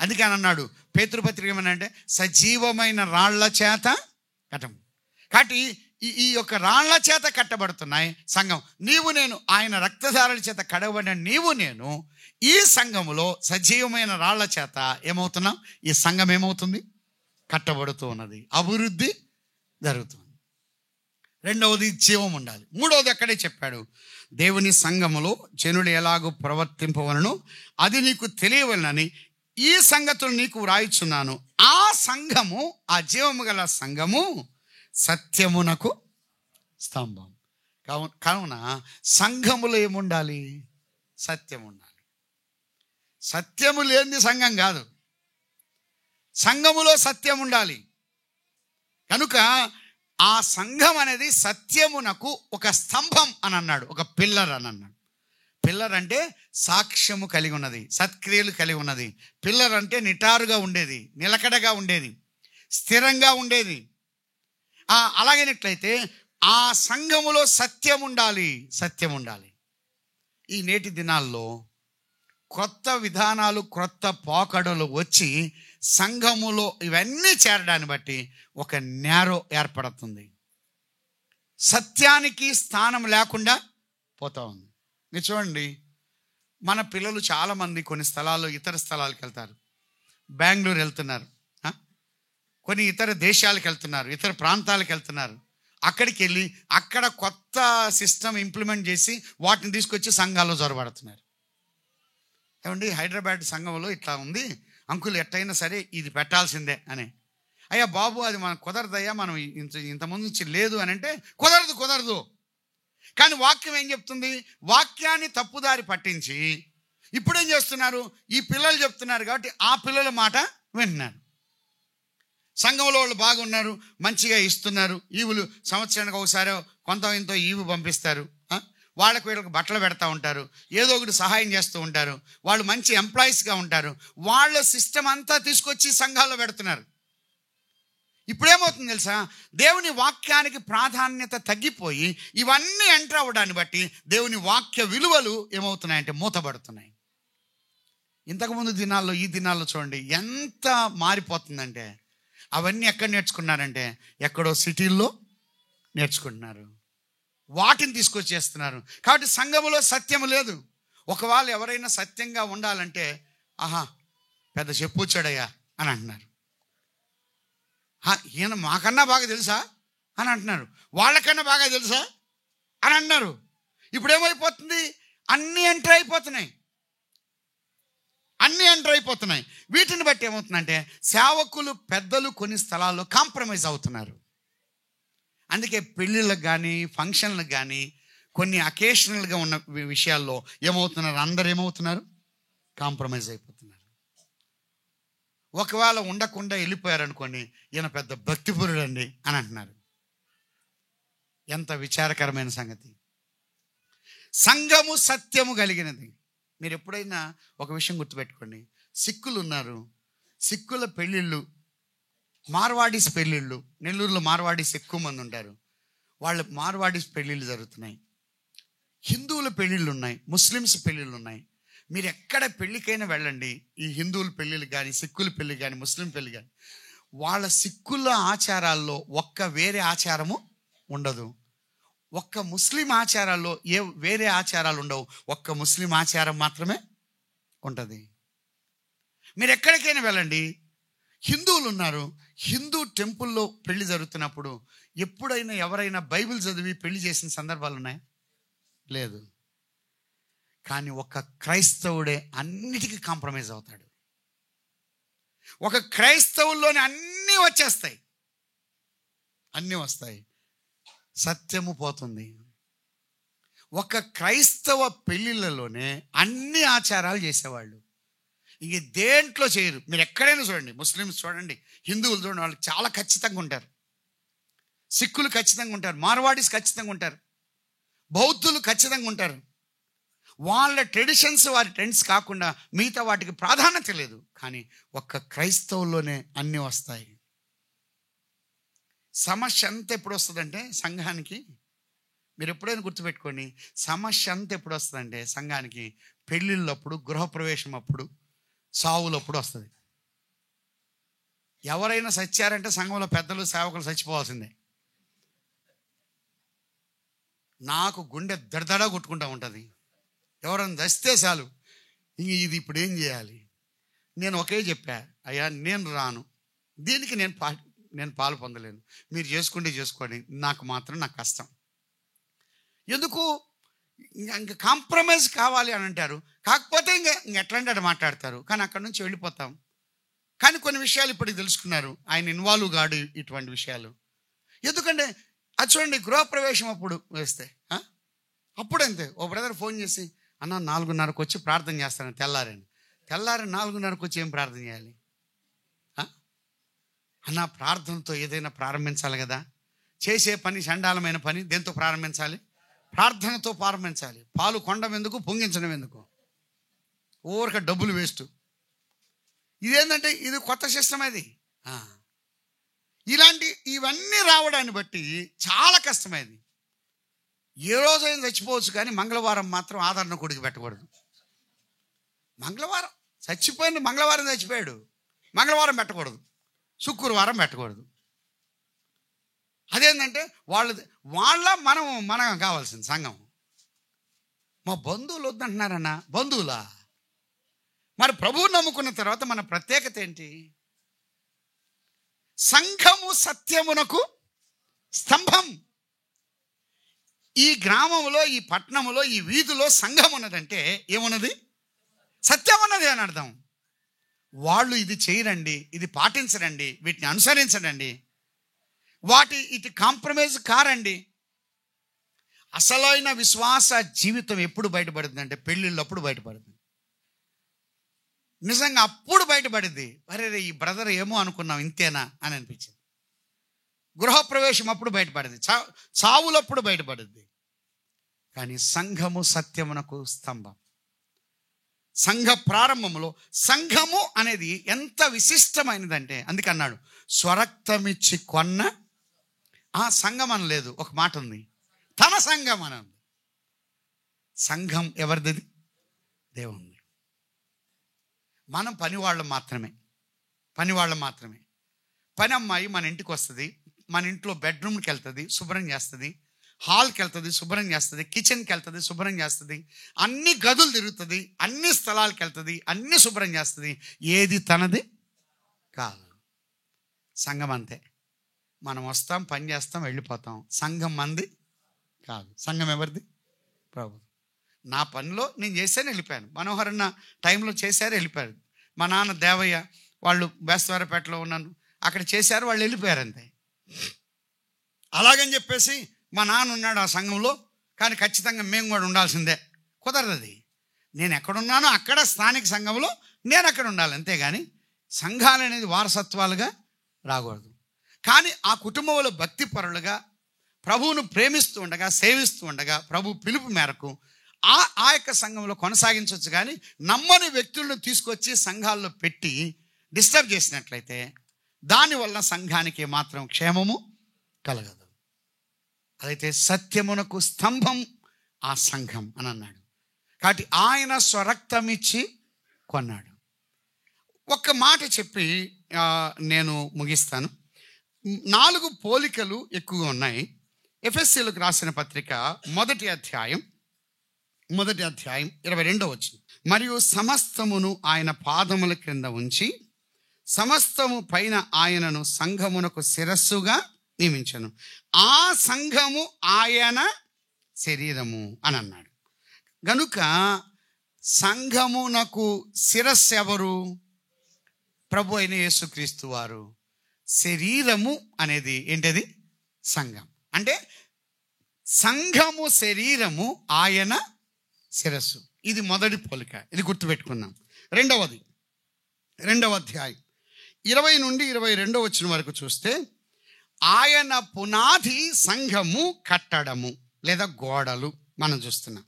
అందుకే అని అన్నాడు పేతురుపత్రిక ఏమనంటే సజీవమైన రాళ్ల చేత కట్టం. కాబట్టి ఈ యొక్క రాళ్ల చేత కట్టబడుతున్నాయి సంఘం. నీవు నేను ఆయన రక్తధారల చేత కడగబడిన నీవు నేను ఈ సంఘములో సజీవమైన రాళ్ల చేత ఏమవుతున్నాం? ఈ సంఘం ఏమవుతుంది? కట్టబడుతూ ఉన్నది, అభివృద్ధి జరుగుతుంది. రెండవది జీవం ఉండాలి. మూడవది అక్కడే చెప్పాడు, దేవుని సంఘములో జనులు ఎలాగూ ప్రవర్తింపవలను అది నీకు తెలియవలనని ఈ సంగతులు నీకు వ్రాయిచున్నాను. ఆ సంఘము, ఆ జీవము గల సంఘము సత్యమునకు స్తంభం. కావున సంఘములో ఏముండాలి? సత్యం ఉండాలి. సత్యము లేనిది సంఘం కాదు, సంఘములో సత్యం ఉండాలి. కనుక ఆ సంఘం అనేది సత్యమునకు ఒక స్తంభం అని అన్నాడు, ఒక పిల్లర్ అని అన్నాడు. పిల్లర్ అంటే సాక్ష్యము కలిగి ఉన్నది, సత్క్రియలు కలిగి ఉన్నది. పిల్లర్ అంటే నిటారుగా ఉండేది, నిలకడగా ఉండేది, స్థిరంగా ఉండేది. అలాగైనట్లయితే ఆ సంఘములో సత్యం ఉండాలి, సత్యం ఉండాలి. ఈ నేటి దినాల్లో క్రొత్త విధానాలు, క్రొత్త పోకడలు వచ్చి సంఘములో ఇవన్నీ చేరడాన్ని బట్టి ఒక నేరో ఏర్పడుతుంది. సత్యానికి స్థానం లేకుండా పోతా ఉంది. మీరు చూడండి, మన పిల్లలు చాలామంది కొన్ని స్థలాల్లో ఇతర స్థలాలకు వెళ్తారు. బెంగళూరు వెళ్తున్నారు, కొన్ని ఇతర దేశాలకు వెళ్తున్నారు, ఇతర ప్రాంతాలకు వెళ్తున్నారు. అక్కడికి వెళ్ళి అక్కడ కొత్త సిస్టమ్ ఇంప్లిమెంట్ చేసి వాటిని తీసుకొచ్చి సంఘాల్లో జొరబడుతున్నారు. ఏమండి, హైదరాబాద్ సంఘంలో ఇట్లా ఉంది అంకుల్, ఎట్టయినా సరే ఇది పెట్టాల్సిందే అని. అయ్యా బాబు, అది మనకు కుదరదయ్యా, మనం ఇంతకుముందు నుంచి లేదు అని అంటే కుదరదు. కానీ వాక్యం ఏం చెప్తుంది? వాక్యాన్ని తప్పుదారి పట్టించి ఇప్పుడేం చేస్తున్నారు? ఈ పిల్లలు చెప్తున్నారు కాబట్టి ఆ పిల్లల మాట వింటున్నారు. సంఘంలో వాళ్ళు బాగున్నారు, మంచిగా ఇస్తున్నారు, ఈవులు సంవత్సరానికి ఒకసారి కొంత ఇంతో ఈవు పంపిస్తారు, వాళ్ళకి వీళ్ళకి బట్టలు పెడతా ఉంటారు, ఏదో ఒకటి సహాయం చేస్తూ ఉంటారు, వాళ్ళు మంచి ఎంప్లాయీస్గా ఉంటారు. వాళ్ళ సిస్టమ్ అంతా తీసుకొచ్చి సంఘాల్లో పెడుతున్నారు. ఇప్పుడేమవుతుంది తెలుసా? దేవుని వాక్యానికి ప్రాధాన్యత తగ్గిపోయి ఇవన్నీ ఎంటర్ అవ్వడాన్ని బట్టి దేవుని వాక్య విలువలు ఏమవుతున్నాయంటే మూతబడుతున్నాయి. ఇంతకుముందు దినాల్లో ఈ దినాల్లో చూడండి ఎంత మారిపోతుందంటే, అవన్నీ ఎక్కడ నేర్చుకున్నారంటే ఎక్కడో సిటీల్లో నేర్చుకుంటున్నారు, వాటిని తీసుకొచ్చేస్తున్నారు. కాబట్టి సంఘములో సత్యము లేదు. ఒకవేళ ఎవరైనా సత్యంగా ఉండాలంటే పెద్ద చెప్పొచ్చాడయ్యా అని అంటున్నారు. ఈయన మాకన్నా బాగా తెలుసా అని అంటున్నారు, వాళ్ళకన్నా బాగా తెలుసా అని అంటున్నారు. ఇప్పుడు ఏమైపోతుంది? అన్నీ ఎంటర్ అయిపోతున్నాయి. వీటిని బట్టి ఏమవుతుందంటే సేవకులు, పెద్దలు కొన్ని స్థలాల్లో కాంప్రమైజ్ అవుతున్నారు. అందుకే పెళ్ళిళ్ళకి కానీ ఫంక్షన్లకు కానీ కొన్ని అకేషనల్గా ఉన్న విషయాల్లో ఏమవుతున్నారు? అందరు ఏమవుతున్నారు? కాంప్రమైజ్ అయిపోతున్నారు. ఒకవేళ ఉండకుండా వెళ్ళిపోయారనుకోండి, ఈయన పెద్ద భక్తిపరుడు అండి అని అంటున్నారు. ఎంత విచారకరమైన సంగతి. సంఘము సత్యము కలిగినది. మీరు ఎప్పుడైనా ఒక విషయం గుర్తుపెట్టుకోండి, సిక్కులు ఉన్నారు, సిక్కుల పెళ్ళిళ్ళు, మార్వాడీస్ పెళ్ళిళ్ళు, నెల్లూరులో మార్వాడీస్ ఎక్కువ మంది ఉంటారు, వాళ్ళ మార్వాడీస్ పెళ్ళిళ్ళు జరుగుతున్నాయి. హిందువుల పెళ్ళిళ్ళు ఉన్నాయి, ముస్లిమ్స్ పెళ్ళిళ్ళు ఉన్నాయి. మీరు ఎక్కడ పెళ్ళికైనా వెళ్ళండి, ఈ హిందువుల పెళ్ళిళ్ళు కానీ, సిక్కుల పెళ్ళి కానీ, ముస్లిం పెళ్ళి కానీ, వాళ్ళ సిక్కుల ఆచారాల్లో ఒక్క వేరే ఆచారము ఉండదు. ఒక్క ముస్లిం ఆచారాల్లో వేరే ఆచారాలు ఉండవు, ఒక్క ముస్లిం ఆచారం మాత్రమే ఉంటుంది. మీరు ఎక్కడికైనా వెళ్ళండి, హిందువులు ఉన్నారు. హిందూ టెంపుల్లో పెళ్లి జరుగుతున్నప్పుడు ఎప్పుడైనా ఎవరైనా బైబిల్ చదివి పెళ్లి చేసిన సందర్భాలు ఉన్నాయా? లేదు. కానీ ఒక క్రైస్తవుడే అన్నిటికీ కాంప్రమైజ్ అవుతాడు. ఒక క్రైస్తవుల్లోనే అన్నీ వచ్చేస్తాయి, అన్నీ వస్తాయి, సత్యము పోతుంది. ఒక క్రైస్తవ పెళ్ళిళ్ళలోనే అన్ని ఆచారాలు చేసేవాళ్ళు. ఇంక దేంట్లో చేయరు. మీరు ఎక్కడైనా చూడండి, ముస్లిమ్స్ చూడండి, హిందువులు చూడండి, వాళ్ళు చాలా ఖచ్చితంగా ఉంటారు. సిక్కులు ఖచ్చితంగా ఉంటారు, మార్వాడీస్ ఖచ్చితంగా ఉంటారు, బౌద్ధులు ఖచ్చితంగా ఉంటారు. వాళ్ళ ట్రెడిషన్స్ వారి ట్రెండ్స్ కాకుండా మిగతా వాటికి ప్రాధాన్యత లేదు. కానీ ఒక్క క్రైస్తవుల్లోనే అన్నీ వస్తాయి. సమస్య అంతా ఎప్పుడు వస్తుందంటే సంఘానికి, మీరు ఎప్పుడైనా గుర్తుపెట్టుకోండి, సమస్య అంతా ఎప్పుడు వస్తుందంటే సంఘానికి పెళ్ళిళ్ళప్పుడు, గృహప్రవేశం అప్పుడు, సావులప్పుడు వస్తుంది. ఎవరైనా చచ్చారంటే సంఘంలో పెద్దలు సేవకులు చచ్చిపోవాల్సిందే. నాకు గుండె దడదడ కొట్టుకుంటూ ఉంటుంది. ఎవరైనా చస్తే చాలు, ఇది ఇప్పుడు ఏం చేయాలి? నేను ఒకే చెప్పా, అయ్యా నేను రాను, దీనికి నేను పాలు పొందలేను, మీరు చేసుకుంటే చేసుకోండి, నాకు మాత్రం నాకు కష్టం. ఎందుకు? ఇంకా కాంప్రమైజ్ కావాలి అని అంటారు. కాకపోతే ఇంక ఎట్లంటే అటు మాట్లాడతారు, కానీ అక్కడి నుంచి వెళ్ళిపోతాం. కానీ కొన్ని విషయాలు ఇప్పటికి తెలుసుకున్నారు, ఆయన ఇన్వాల్వ్ కాడు ఇటువంటి విషయాలు. ఎందుకంటే అది చూడండి, గృహప్రవేశం అప్పుడు వేస్తే అప్పుడు అంతే. ఓ బ్రదర్ ఫోన్ చేసి, అన్న 4:30కు వచ్చి ప్రార్థన చేస్తాను, తెల్లారి 4:30కు వచ్చి ఏం ప్రార్థన చేయాలి అన్న? ప్రార్థనతో ఏదైనా ప్రారంభించాలి కదా. చేసే పని చండాలమైన పని దేంతో ప్రారంభించాలి? ప్రార్థనతో ప్రారంభించాలి. పాలు కొండం ఎందుకు, పొంగించడం ఎందుకు? ఊరిక డబ్బులు వేస్ట్. ఇదేంటంటే ఇది కొత్త సిస్టమ్. అది ఇవన్నీ రావడాన్ని బట్టి చాలా కష్టమైంది. ఏ రోజైనా చచ్చిపోవచ్చు, కానీ మంగళవారం మాత్రం ఆదరణ కొడుకు పెట్టకూడదు. మంగళవారం చచ్చిపోయింది, మంగళవారం చచ్చిపోయాడు, మంగళవారం పెట్టకూడదు, శుక్రవారం పెట్టకూడదు. అదేంటంటే మనం కావాల్సింది సంఘం. మా బంధువులు వద్దంటున్నారన్న, బంధువులా? మరి ప్రభువు నమ్ముకున్న తర్వాత మన ప్రత్యేకత ఏంటి? సంఘము సత్యమునకు స్తంభం. ఈ గ్రామంలో, ఈ పట్టణంలో, ఈ వీధిలో సంఘం ఉన్నదంటే ఏమున్నది? సత్యం ఉన్నది అని అర్థం. వాళ్ళు ఇది చేయరండి, ఇది పాటించరండి, వీటిని అనుసరించడండి, ఇటు కాంప్రమైజ్ కారండి. అసలైన విశ్వాస జీవితం ఎప్పుడు బయటపడుతుంది అంటే పెళ్ళిళ్ళప్పుడు బయటపడుతుంది. నిజంగా అప్పుడు బయటపడింది. అరే ఈ బ్రదర్ ఏమో అనుకున్నాం, ఇంతేనా అని అనిపించింది. గృహప్రవేశం అప్పుడు బయటపడింది, చావులప్పుడు బయటపడింది. కానీ సంఘము సత్యమునకు స్తంభం. సంఘ ప్రారంభంలో సంఘము అనేది ఎంత విశిష్టమైనదంటే, అందుకన్నాడు స్వరక్తమిచ్చి కొన్న ఆ సంఘం అనలేదు, ఒక మాట ఉంది, తన సంఘం అని ఉంది. సంఘం ఎవరిది? దేవుంది. మనం పనివాళ్ళం మాత్రమే. పని అమ్మాయి మన ఇంటికి వస్తుంది, మన ఇంట్లో బెడ్రూమ్కి వెళ్తుంది, శుభ్రం చేస్తుంది, హాల్కి వెళ్తుంది, శుభ్రం చేస్తుంది, కిచెన్కి వెళ్తుంది, శుభ్రం చేస్తుంది, అన్ని గదులు తిరుగుతుంది, అన్ని స్థలాలకు వెళ్తుంది, అన్ని శుభ్రం చేస్తుంది. ఏది తనది కాదు. సంఘం అంతే. మనం వస్తాం, పని చేస్తాం, వెళ్ళిపోతాం. సంఘం మంది కాదు. సంఘం ఎవరిది? ప్రభు. నా పనిలో నేను చేశాను, వెళ్ళిపోయాను. మనోహరన్న టైంలో చేశారు, వెళ్ళిపోయారు. మా నాన్న దేవయ్య వాళ్ళు బేస్తవారపేటలో ఉన్నాను, అక్కడ చేశారు, వాళ్ళు వెళ్ళిపోయారు అంతే. అలాగని చెప్పేసి మా నాన్న ఉన్నాడు ఆ సంఘంలో, కానీ ఖచ్చితంగా మేము కూడా ఉండాల్సిందే, కుదరదు. అది నేను ఎక్కడున్నానో అక్కడ స్థానిక సంఘంలో నేను అక్కడ ఉండాలి, అంతేగాని సంఘాలు అనేది వారసత్వాలుగా రాకూడదు. కానీ ఆ కుటుంబంలో భక్తిపరులుగా ప్రభువును ప్రేమిస్తూ ఉండగా, సేవిస్తూ ఉండగా, ప్రభు పిలుపు మేరకు ఆ యొక్క సంఘంలో కొనసాగించవచ్చు. కానీ నమ్మని వ్యక్తులను తీసుకొచ్చి సంఘాల్లో పెట్టి డిస్టర్బ్ చేసినట్లయితే దానివల్ల సంఘానికి మాత్రం క్షేమము కలగదు. అదైతే సత్యమునకు స్తంభం ఆ సంఘం అని అన్నాడు. కాబట్టి ఆయన స్వరక్తమిచ్చి కొన్నాడు. ఒక్క మాట చెప్పి నేను ముగిస్తాను. 4 పోలికలు ఎక్కువగా ఉన్నాయి. ఎఫెసీయులకు రాసిన పత్రిక 1వ అధ్యాయం మొదటి అధ్యాయం 22వ వచనం. మరియు సమస్తమును ఆయన పాదముల క్రింద ఉంచి సమస్తము పైన ఆయనను సంఘమునకు శిరస్సుగా నియమించను. ఆ సంఘము ఆయన శరీరము అని అన్నాడు. గనుక సంఘమునకు శిరస్సు ఎవరు? ప్రభు అయిన యేసుక్రీస్తు వారు. శరీరము అనేది ఏంటది? సంఘం. అంటే సంఘము శరీరము, ఆయన శిరస్సు. ఇది మొదటి పోలిక, ఇది గుర్తుపెట్టుకున్నాం. రెండవ అధ్యాయం 20 నుండి 22 వచనం వరకు చూస్తే ఆయన పునాది సంఘము కట్టడము లేదా గోడలు మనం చూస్తున్నాం.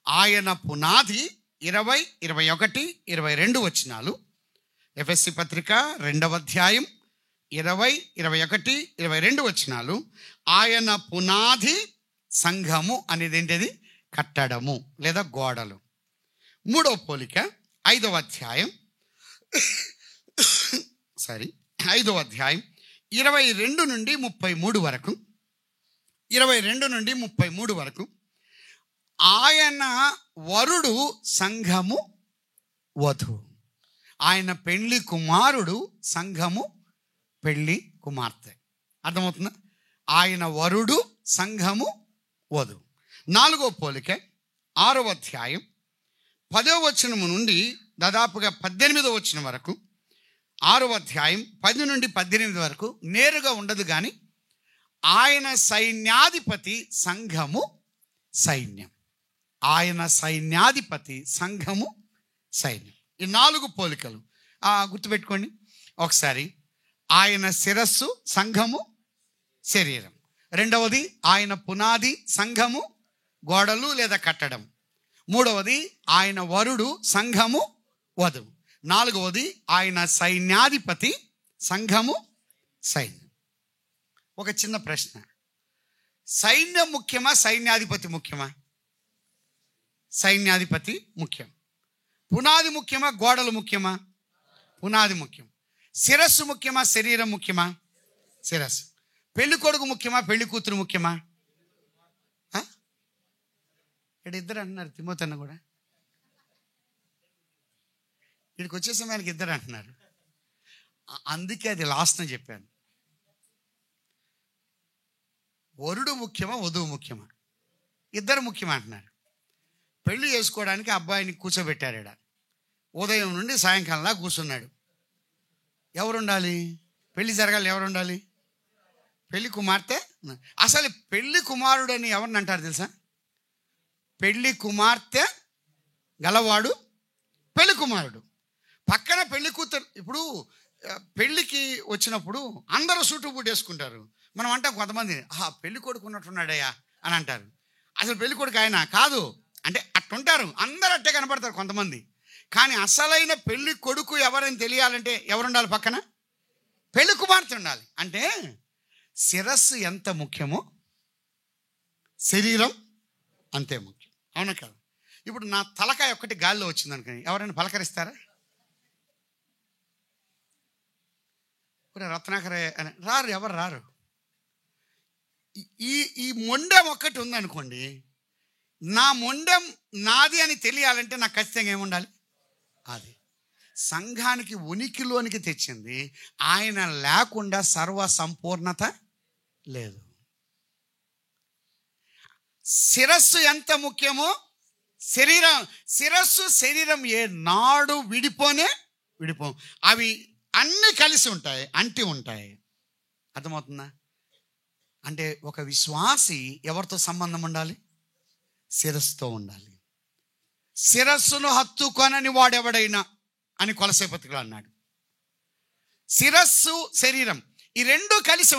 ఆయన పునాది 20, 21, 22 వచనాలు. ఎఫెసీ పత్రిక 2వ అధ్యాయం 20, 21, 22 వచనాలు. ఆయన పునాది సంఘము అనేది ఏంటిది? కట్టడము లేదా గోడలు. మూడవ పోలిక 5వ అధ్యాయం 22 నుండి 33 వరకు. 22 నుండి 33 వరకు. ఆయన వరుడు, సంఘము వధువు. ఆయన పెళ్లి కుమారుడు, సంఘము పెళ్లి కుమార్తె. అర్థమవుతుందా? ఆయన వరుడు, సంఘము వధువు. 4వ పోలిక 6వ అధ్యాయం 10వ వచనం నుండి దాదాపుగా 18వ వచనం వరకు. 6వ అధ్యాయం 10 నుండి 18 వరకు నేరుగా ఉండదు, కానీ ఆయన సైన్యాధిపతి, సంఘము సైన్యం. ఆయన సైన్యాధిపతి, సంఘము సైన్యం. ఈ 4 పోలికలు గుర్తుపెట్టుకోండి ఒకసారి. ఆయన శిరస్సు, సంఘము శరీరం. రెండవది ఆయన పునాది, సంఘము గోడలు లేదా కట్టడం. మూడవది ఆయన వరుడు, సంఘము వధువు. 4వది ఆయన సైన్యాధిపతి, సంఘము సైన్యం. ఒక చిన్న ప్రశ్న, సైన్యం ముఖ్యమా, సైన్యాధిపతి ముఖ్యమా? సైన్యాధిపతి ముఖ్యం. పునాది ముఖ్యమా, గోడలు ముఖ్యమా? పునాది ముఖ్యం. శిరస్సు ముఖ్యమా, శరీరం ముఖ్యమా? శిరస్సు. పెళ్లి కొడుకు ముఖ్యమా, పెళ్లి కూతురు ముఖ్యమా? ఇక్కడ ఇద్దరు అంటున్నారు, తిమోతన్న కూడా. ఇక్కడికి వచ్చే సమయానికి ఇద్దరు అంటున్నారు. అందుకే అది లాస్ట్న చెప్పాను. వరుడు ముఖ్యమా, వధువు ముఖ్యమా? ఇద్దరు ముఖ్యమా అంటున్నారు. పెళ్లి చేసుకోవడానికి అబ్బాయిని కూర్చోబెట్టారు. ఇక్కడ ఉదయం నుండి సాయంకాలంలా కూర్చున్నాడు. ఎవరుండాలి? పెళ్లి జరగాలి, ఎవరుండాలి? పెళ్లి కుమార్తె. అసలు పెళ్లి కుమారుడు అని ఎవరిని అంటారు తెలుసా? పెళ్లి కుమార్తె గలవాడు పెళ్లి కుమారుడు. పక్కన పెళ్లి కూతురు. ఇప్పుడు పెళ్లికి వచ్చినప్పుడు అందరూ సూటు బూట్ వేసుకుంటారు. మనం అంటాం కొంతమంది, పెళ్లి కొడుకు ఉన్నట్టున్నాడయ్యా అని అంటారు. అసలు పెళ్లి కొడుకు ఆయన కాదు అంటే అట్టుంటారు. అందరూ అట్టే కనపడతారు కొంతమంది. కానీ అసలైన పెళ్లి కొడుకు ఎవరని తెలియాలంటే ఎవరుండాలి? పక్కన పెళ్లి కుమార్తె ఉండాలి. అంటే శిరస్సు ఎంత ముఖ్యమో శరీరం అంతే ముఖ్యం. అవునా కదా? ఇప్పుడు నా తలకాయ ఒక్కటి గాలిలో వచ్చింది అనుకుని ఎవరైనా పలకరిస్తారా? రత్నాకరే అని రారు, ఎవరు రారు. ఈ మొండెం ఒక్కటి ఉందనుకోండి, నా మొండెం నాది అని తెలియాలంటే నాకు ఖచ్చితంగా ఏముండాలి? అది సంఘానికి ఉనికిలోనికి తెచ్చింది. ఆయన లేకుండా సర్వ సంపూర్ణత లేదు. శిరస్సు ఎంత ముఖ్యమో శిరస్సు శరీరం ఏ నాడు విడిపో. అవి అన్నీ కలిసి ఉంటాయి, అంటి ఉంటాయి. అర్థమవుతుందా? అంటే ఒక విశ్వాసి ఎవరితో సంబంధం ఉండాలి? శిరస్సుతో ఉండాలి. శిరస్సును హత్తుకొనని వాడెవడైనా అని కొలసే పత్రికలో అన్నాడు. శిరస్సు శరీరం ఈ రెండు కలిసి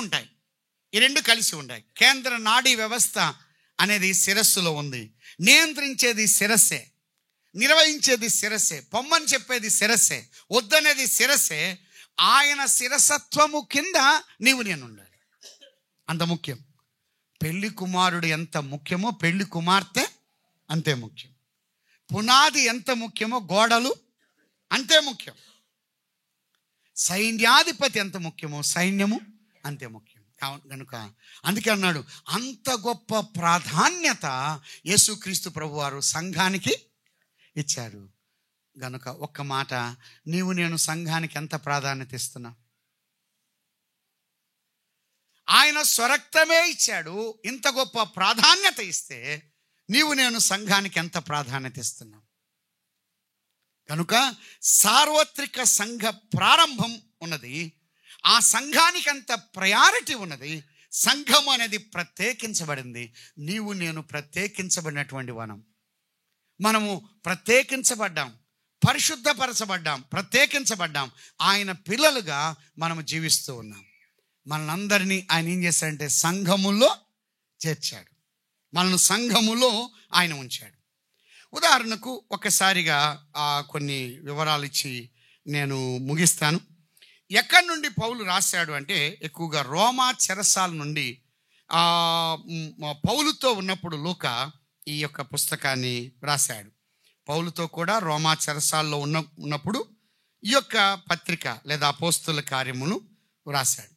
ఉంటాయి. కేంద్ర నాడీ వ్యవస్థ అనేది శిరస్సులో ఉంది. నియంత్రించేది శిరస్సే, నిర్వహించేది శిరస్సే, పొమ్మని చెప్పేది శిరస్సే, వద్దనేది శిరస్సే. ఆయన శిరసత్వము కింద నీవు నేను ఉండాలి. అంత ముఖ్యం. పెళ్లి కుమారుడు ఎంత ముఖ్యమో పెళ్లి కుమార్తె అంతే ముఖ్యం. పునాది ఎంత ముఖ్యమో గోడలు అంతే ముఖ్యం. సైన్యాధిపతి ఎంత ముఖ్యమో సైన్యము అంతే ముఖ్యం. కనుక అందుకే అన్నాడు, అంత గొప్ప ప్రాధాన్యత యేసుక్రీస్తు ప్రభువారు సంఘానికి ఇచ్చారు. గనుక ఒక్క మాట, నీవు నేను సంఘానికి ఎంత ప్రాధాన్యత ఇస్తున్నా? ఆయన స్వరక్తమే ఇచ్చాడు. ఇంత గొప్ప ప్రాధాన్యత ఇస్తే నీవు నేను సంఘానికి ఎంత ప్రాధాన్యత ఇస్తున్నాం? కనుక సార్వత్రిక సంఘ ప్రారంభం ఉన్నది. ఆ సంఘానికి అంత ప్రయారిటీ ఉన్నది. సంఘం అనేది ప్రత్యేకించబడింది. నీవు నేను ప్రత్యేకించబడినటువంటి మనము ప్రత్యేకించబడ్డాం, పరిశుద్ధపరచబడ్డాం, ప్రత్యేకించబడ్డాం. ఆయన పిల్లలుగా మనము జీవిస్తూ ఉన్నాం. మనందరినీ ఆయన ఏం చేశాడంటే సంఘములో చేర్చాడు. మనల్ని సంఘములో ఆయన ఉంచాడు. ఉదాహరణకు ఒక్కసారిగా కొన్ని వివరాలు ఇచ్చి నేను ముగిస్తాను. ఎక్కడి నుండి పౌలు రాశాడు అంటే, ఎక్కువగా రోమా చెరసాల నుండి పౌలుతో ఉన్నప్పుడు లూకా ఈ యొక్క పుస్తకాన్ని రాశాడు. పౌలుతో కూడా రోమా చెరసాల్లో ఉన్నప్పుడు ఈ యొక్క పత్రిక లేదా అపోస్తుల కార్యమును రాశాడు.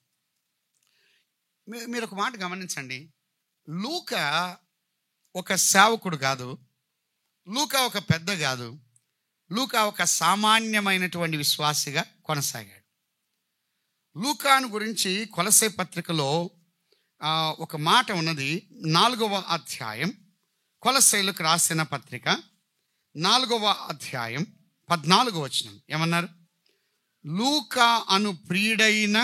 మీరు ఒక మాట గమనించండి, లూకా ఒక సేవకుడు కాదు, లూకా ఒక పెద్ద కాదు, లూకా ఒక సామాన్యమైనటువంటి విశ్వాసిగా కొనసాగాడు. లూకాను గురించి కొలస్సే పత్రికలో ఒక మాట ఉన్నది. 4వ అధ్యాయం, కొలస్సీలకు రాసిన పత్రిక 4వ అధ్యాయం 14వ వచనం ఏమన్నారు? లూకా అను ప్రియుడైన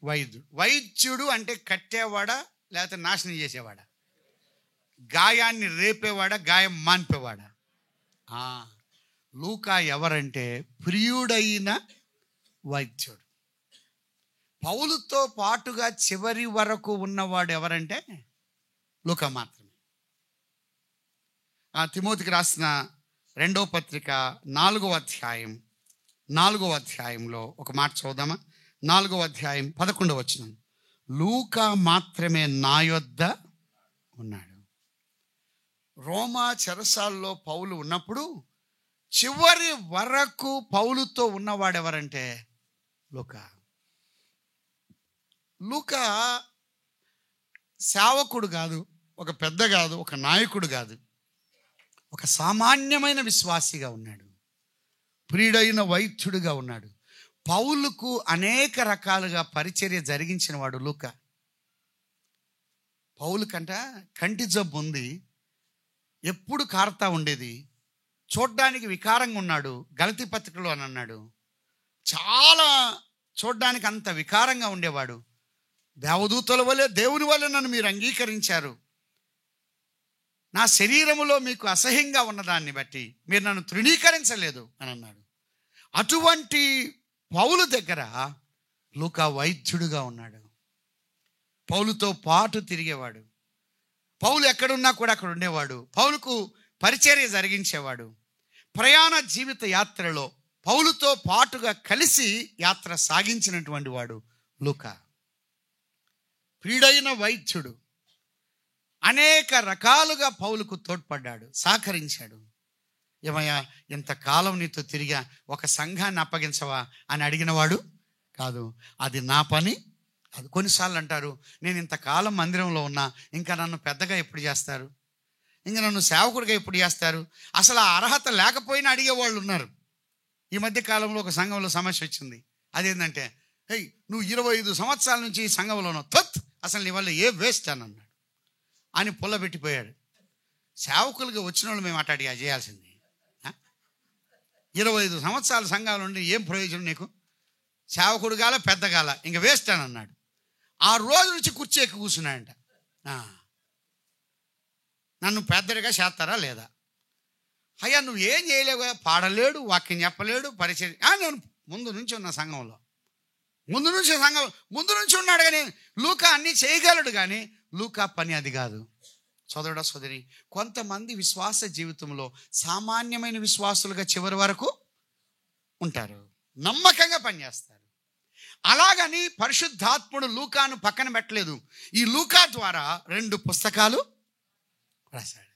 వైద్యుడు. వైద్యుడు అంటే కట్టేవాడా లేకపోతే నాశనం చేసేవాడా? గాయాన్ని రేపేవాడా, గాయం మాన్పేవాడా? లూకా ఎవరంటే ప్రియుడైన వైద్యుడు. పౌలుతో పాటుగా చివరి వరకు ఉన్నవాడు ఎవరంటే లూకా మాత్రమే. తిమోతికి రాసిన 2వ పత్రిక 4వ అధ్యాయంలో ఒక మాట చూద్దామా? 4వ అధ్యాయం 11వ వచనం, లూకా మాత్రమే నా యొద్ద ఉన్నాడు. రోమా చెరసాల్లో పౌలు ఉన్నప్పుడు చివరి వరకు పౌలుతో ఉన్నవాడెవరంటే లూకా. లూకా సేవకుడు కాదు, ఒక పెద్ద కాదు, ఒక నాయకుడు కాదు, ఒక సామాన్యమైన విశ్వాసిగా ఉన్నాడు. ప్రియుడైన వైద్యుడిగా ఉన్నాడు. పౌలుకు అనేక రకాలుగా పరిచర్య జరిగించిన వాడు లూకా. పౌలుకంట కంటి జబ్బు ఉంది, ఎప్పుడు కారుతా ఉండేది, చూడ్డానికి వికారంగా ఉన్నాడు. గలతీ పత్రికలో అని అన్నాడు, చాలా చూడ్డానికి అంత వికారంగా ఉండేవాడు. దేవదూతల వలె దేవుని వలె నన్ను మీరు అంగీకరించారు, నా శరీరములో మీకు అసహ్యంగా ఉన్నదాన్ని బట్టి మీరు నన్ను తృణీకరించలేదు అని అన్నాడు. అటువంటి పౌలు దగ్గర లూకా వైద్యుడుగా ఉన్నాడు. పౌలుతో పాటు తిరిగేవాడు. పౌలు ఎక్కడున్నా కూడా అక్కడ ఉండేవాడు. పౌలుకు పరిచర్య జరిగించేవాడు. ప్రయాణ జీవిత యాత్రలో పౌలుతో పాటుగా కలిసి యాత్ర సాగించినటువంటి వాడు లూకా. ప్రియుడైన వైద్యుడు, అనేక రకాలుగా పౌలుకు తోడ్పడ్డాడు, సహకరించాడు. ఏమయ్యా ఇంతకాలం నీతో తిరిగా, ఒక సంఘాన్ని అప్పగించవా అని అడిగినవాడు కాదు. అది నా పని. అది కొన్నిసార్లు అంటారు, నేను ఇంతకాలం మందిరంలో ఉన్నా, ఇంకా నన్ను పెద్దగా ఎప్పుడు చేస్తారు, ఇంకా నన్ను సేవకుడిగా ఎప్పుడు చేస్తారు, అసలు ఆ అర్హత లేకపోయినా అడిగేవాళ్ళు ఉన్నారు. ఈ మధ్య కాలంలో ఒక సంఘంలో సమస్య వచ్చింది. అదేంటంటే, నువ్వు 25 సంవత్సరాల నుంచి ఈ సంఘంలో ఉన్నావు, అసలు నీ వల్ల ఏ వేస్ట్ అని అన్నాడు. అని పుల్లబెట్టిపోయాడు. సేవకులుగా వచ్చిన వాళ్ళు మేము అటాడిగా చేయాల్సింది. 25 సంవత్సరాల సంఘాలు ఉండి ఏం ప్రయోజనం నీకు? సేవకుడు గాల పెద్ద గాల, ఇంక వేస్ట్ అని అన్నాడు. ఆ రోజు నుంచి కుర్చీ ఎక్కి కూర్చున్నాడంట. నన్ను పెద్దడిగా చేస్తారా లేదా? అయ్యా నువ్వు ఏం చేయలేవు, పాడలేడు, వాక్యం చెప్పలేడు, పరిచయం. నేను ముందు నుంచి ఉన్న సంఘంలో, ముందు నుంచి ఉన్నాడు. కానీ లూకా అన్నీ చేయగలడు, కానీ లూకా పని అది కాదు. సోదరుడా సోదరి, కొంతమంది విశ్వాస జీవితంలో సామాన్యమైన విశ్వాసులుగా చివరి వరకు ఉంటారు, నమ్మకంగా పనిచేస్తారు. అలాగని పరిశుద్ధాత్ముడు లూకాను పక్కన పెట్టలేదు. ఈ లూకా ద్వారా 2 పుస్తకాలు రాశాడు.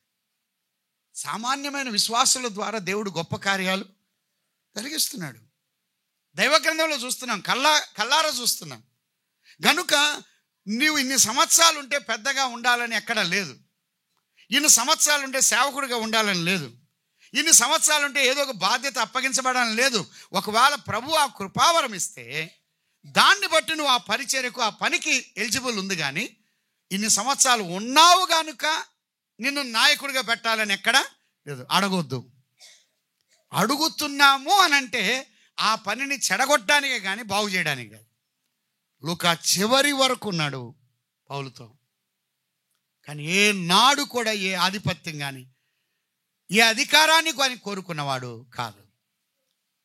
సామాన్యమైన విశ్వాసుల ద్వారా దేవుడు గొప్ప కార్యాలు జరిగిస్తున్నాడు. దైవ గ్రంథంలో చూస్తున్నాం, కల్లారా చూస్తున్నాం. గనుక నీవు ఇన్ని సంవత్సరాలు ఉంటే పెద్దగా ఉండాలని ఎక్కడా లేదు. ఇన్ని సంవత్సరాలు ఉంటే సేవకుడిగా ఉండాలని లేదు. ఇన్ని సంవత్సరాలు ఉంటే ఏదో ఒక బాధ్యత అప్పగించబడాలని లేదు. ఒకవేళ ప్రభు ఆ కృపావరం ఇస్తే దాన్ని బట్టి నువ్వు ఆ పరిచర్యకు, ఆ పనికి ఎలిజిబుల్ ఉంది. కానీ ఇన్ని సంవత్సరాలు ఉన్నావు కనుక నిన్ను నాయకుడిగా పెట్టాలని ఎక్కడా లేదు. అడగొద్దు. అడుగుతున్నాము అని అంటే ఆ పనిని చెడగొట్టడానికే కానీ బాగు చేయడానికి కాదు. లూకా చివరి వరకు ఉన్నాడు పౌలుతో. కానీ ఏ నాడు కూడా ఏ ఆధిపత్యం కానీ ఏ అధికారాన్ని కానీ కోరుకున్నవాడు కాదు.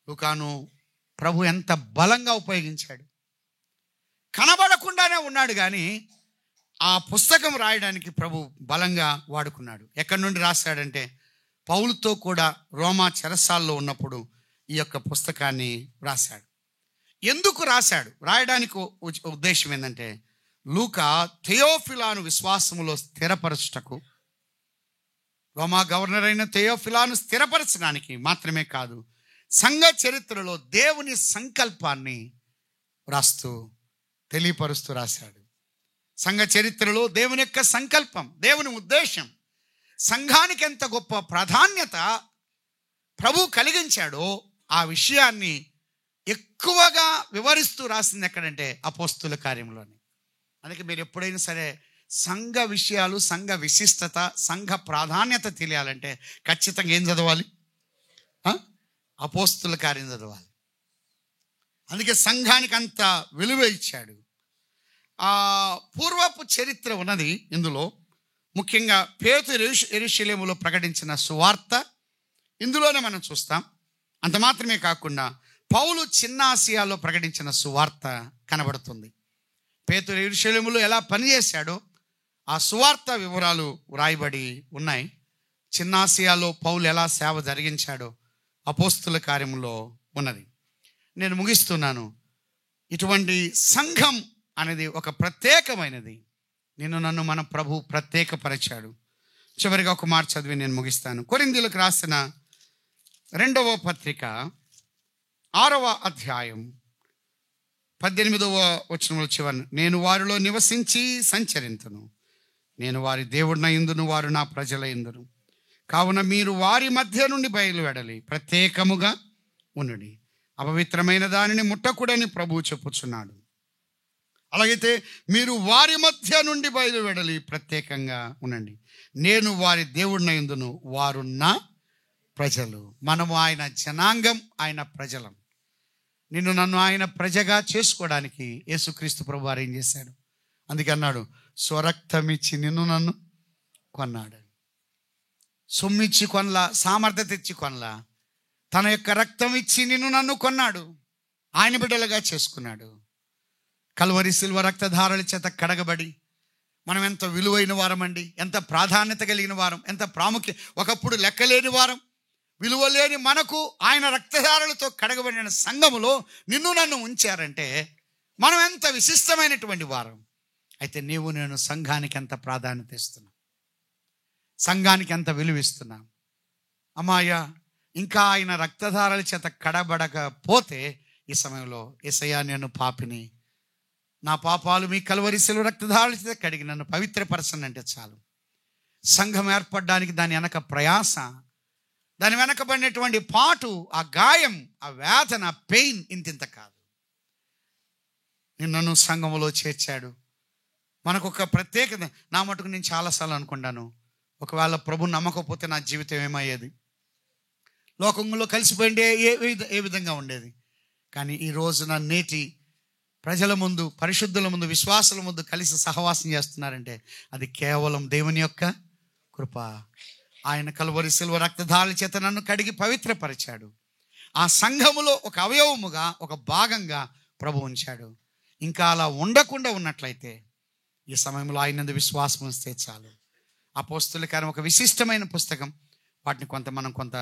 లూకాను ప్రభు ఎంత బలంగా ఉపయోగించాడు. కనబడకుండానే ఉన్నాడు కానీ ఆ పుస్తకం రాయడానికి ప్రభు బలంగా వాడుకున్నాడు. ఎక్కడి నుండి రాశాడంటే పౌలుతో కూడా రోమా చెరసాల్లో ఉన్నప్పుడు ఈ యొక్క పుస్తకాన్ని రాశాడు. ఎందుకు రాశాడు? రాయడానికి ఉద్దేశం ఏంటంటే లూకా థెయోఫిలాను విశ్వాసములో స్థిరపరచుటకు, రోమా గవర్నర్ అయిన థెయోఫిలాను స్థిరపరచడానికి మాత్రమే కాదు, సంఘ చరిత్రలో దేవుని సంకల్పాన్ని రాస్తూ తెలియపరుస్తూ రాశాడు. సంఘ చరిత్రలో దేవుని యొక్క సంకల్పం, దేవుని ఉద్దేశం, సంఘానికి ఎంత గొప్ప ప్రాధాన్యత ప్రభు కలిగించాడో ఆ విషయాన్ని ఎక్కువగా వివరిస్తూ రాసింది ఎక్కడంటే అపోస్తుల కార్యంలోని. అందుకే మీరు ఎప్పుడైనా సరే సంఘ విషయాలు, సంఘ విశిష్టత, సంఘ ప్రాధాన్యత తెలియాలంటే ఖచ్చితంగా ఏం చదవాలి? అపోస్తుల కార్యం చదవాలి. అందుకే సంఘానికి అంత విలువ ఇచ్చాడు. పూర్వపు చరిత్ర ఉన్నది ఇందులో. ముఖ్యంగా పేతురు యెరూషలేములో ప్రకటించిన సువార్త ఇందులోనే మనం చూస్తాం. అంత మాత్రమే కాకుండా పౌలు చిన్న ఆసియాలో ప్రకటించిన సువార్త కనబడుతుంది. పేతురు యెరూషలేములో ఎలా పనిచేశాడో ఆ సువార్త వివరాలు వ్రాయబడి ఉన్నాయి. చిన్న ఆసియాలో పౌలు ఎలా సేవ జరిగించాడో అపోస్తుల కార్యములో ఉన్నది. నేను ముగిస్తున్నాను. ఇటువంటి సంఘం అనేది ఒక ప్రత్యేకమైనది. నన్ను మన ప్రభు ప్రత్యేకపరిచాడు. చివరిగా ఒక మాట చదివి నేను ముగిస్తాను. కొరింథీయులకు రాసిన 2వ పత్రిక 6వ అధ్యాయం 18వ వచనంలో చివరి, నేను వారిలో నివసించి సంచరింతును, నేను వారి దేవుడినయుందును, వారు నా ప్రజలయుందును. కావున మీరు వారి మధ్య నుండి బయలువెడలి ప్రత్యేకముగా ఉండుడి, అపవిత్రమైన దానిని ముట్టకూడని ప్రభువు చెప్పుచున్నాడు. అలాగైతే మీరు వారి మధ్య నుండి బయలువెడలి ప్రత్యేకంగా ఉండండి, నేను వారి దేవుడినయుందును, వారు నా ప్రజలు. మనము ఆయన జనాంగం, ఆయన ప్రజలం. నన్ను ఆయన ప్రజగా చేసుకోవడానికి యేసుక్రీస్తు ప్రభు వారు ఏం చేశాడు? అందుకే అన్నాడు, స్వరక్తమిచ్చి నన్ను కొన్నాడు. సొమ్మిచ్చి కొనలా, సామర్థ్యత ఇచ్చి కొనలా, తన యొక్క రక్తం ఇచ్చి నన్ను కొన్నాడు. ఆయన బిడ్డలుగా చేసుకున్నాడు. కల్వరి సిల్వ రక్తధారల చేత కడగబడి మనం ఎంత విలువైన వారం అండి, ఎంత ప్రాధాన్యత కలిగిన వారం, ఎంత ప్రాముఖ్యం. ఒకప్పుడు లెక్కలేని వారం, విలువ లేని మనకు ఆయన రక్తధారలతో కడగబడిన సంఘములో నన్ను ఉంచారంటే మనం ఎంత విశిష్టమైనటువంటి వారం. అయితే నేను సంఘానికి ఎంత ప్రాధాన్యత ఇస్తున్నాం, సంఘానికి ఎంత విలువిస్తున్నాం. అమ్మాయ్య, ఇంకా ఆయన రక్తధారల చేత కడబడకపోతే ఈ సమయంలో యేసయ్యా, నేను పాపిని, నా పాపాలు మీ కల్వరి సిలువ రక్తధారల చేత కడిగి నన్ను పవిత్రపరచండి అంటే చాలు. సంఘం ఏర్పడడానికి దాని వెనక ప్రయాస, దాని వెనకబడినటువంటి పాటు, ఆ గాయం, ఆ వేదన, పెయిన్ ఇంతింత కాదు. నన్ను సంఘములో చేర్చాడు. మనకు ఒక ప్రత్యేకత. నా మటుకు నేను చాలాసార్లు అనుకుంటాను, ఒకవేళ ప్రభు నమ్మకపోతే నా జీవితం ఏమయ్యేది, లోకంలో కలిసిపోయిండే ఏ విధంగా ఉండేది. కానీ ఈ రోజున నేటి ప్రజల ముందు, పరిశుద్ధుల ముందు, విశ్వాసుల ముందు కలిసి సహవాసం చేస్తున్నారంటే అది కేవలం దేవుని యొక్క కృప. ఆయన కల్వరి సిల్వ రక్తధారల చేత నన్ను కడిగి పవిత్రపరిచాడు. ఆ సంఘములో ఒక అవయవముగా, ఒక భాగంగా ప్రభు ఉంచాడు. ఇంకా అలా ఉండకుండా ఉన్నట్లయితే ఈ సమయంలో ఆయన విశ్వాసం ఉంచితే చాలు. అపోస్తుల కార్యం ఒక విశిష్టమైన పుస్తకం. వాటిని మనం కొంత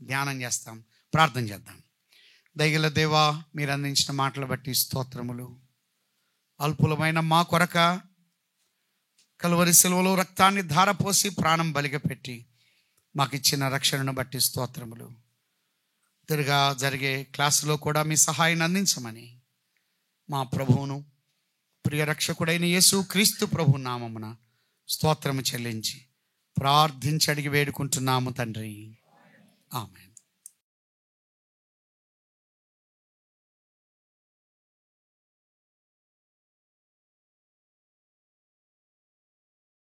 ధ్యానం చేస్తాం, ప్రార్థన చేద్దాం. దయగల దేవా, మీరు అందించిన మాటలు బట్టి స్తోత్రములు. అల్పులమైన మా కొరక కల్వరి సిలువలో రక్తాన్ని ధారపోసి ప్రాణం బలిగా పెట్టి మాకు ఇచ్చిన రక్షణను బట్టి స్తోత్రములు. తిరుగా జరిగే క్లాసులో కూడా మీ సహాయాన్ని అందించమని మా ప్రభువును, ప్రియ రక్షకుడైన యేసు క్రీస్తు ప్రభు నామమున స్తోత్రము చెల్లించి ప్రార్థించి అడిగి వేడుకుంటున్నాము తండ్రి. ఆమేన్.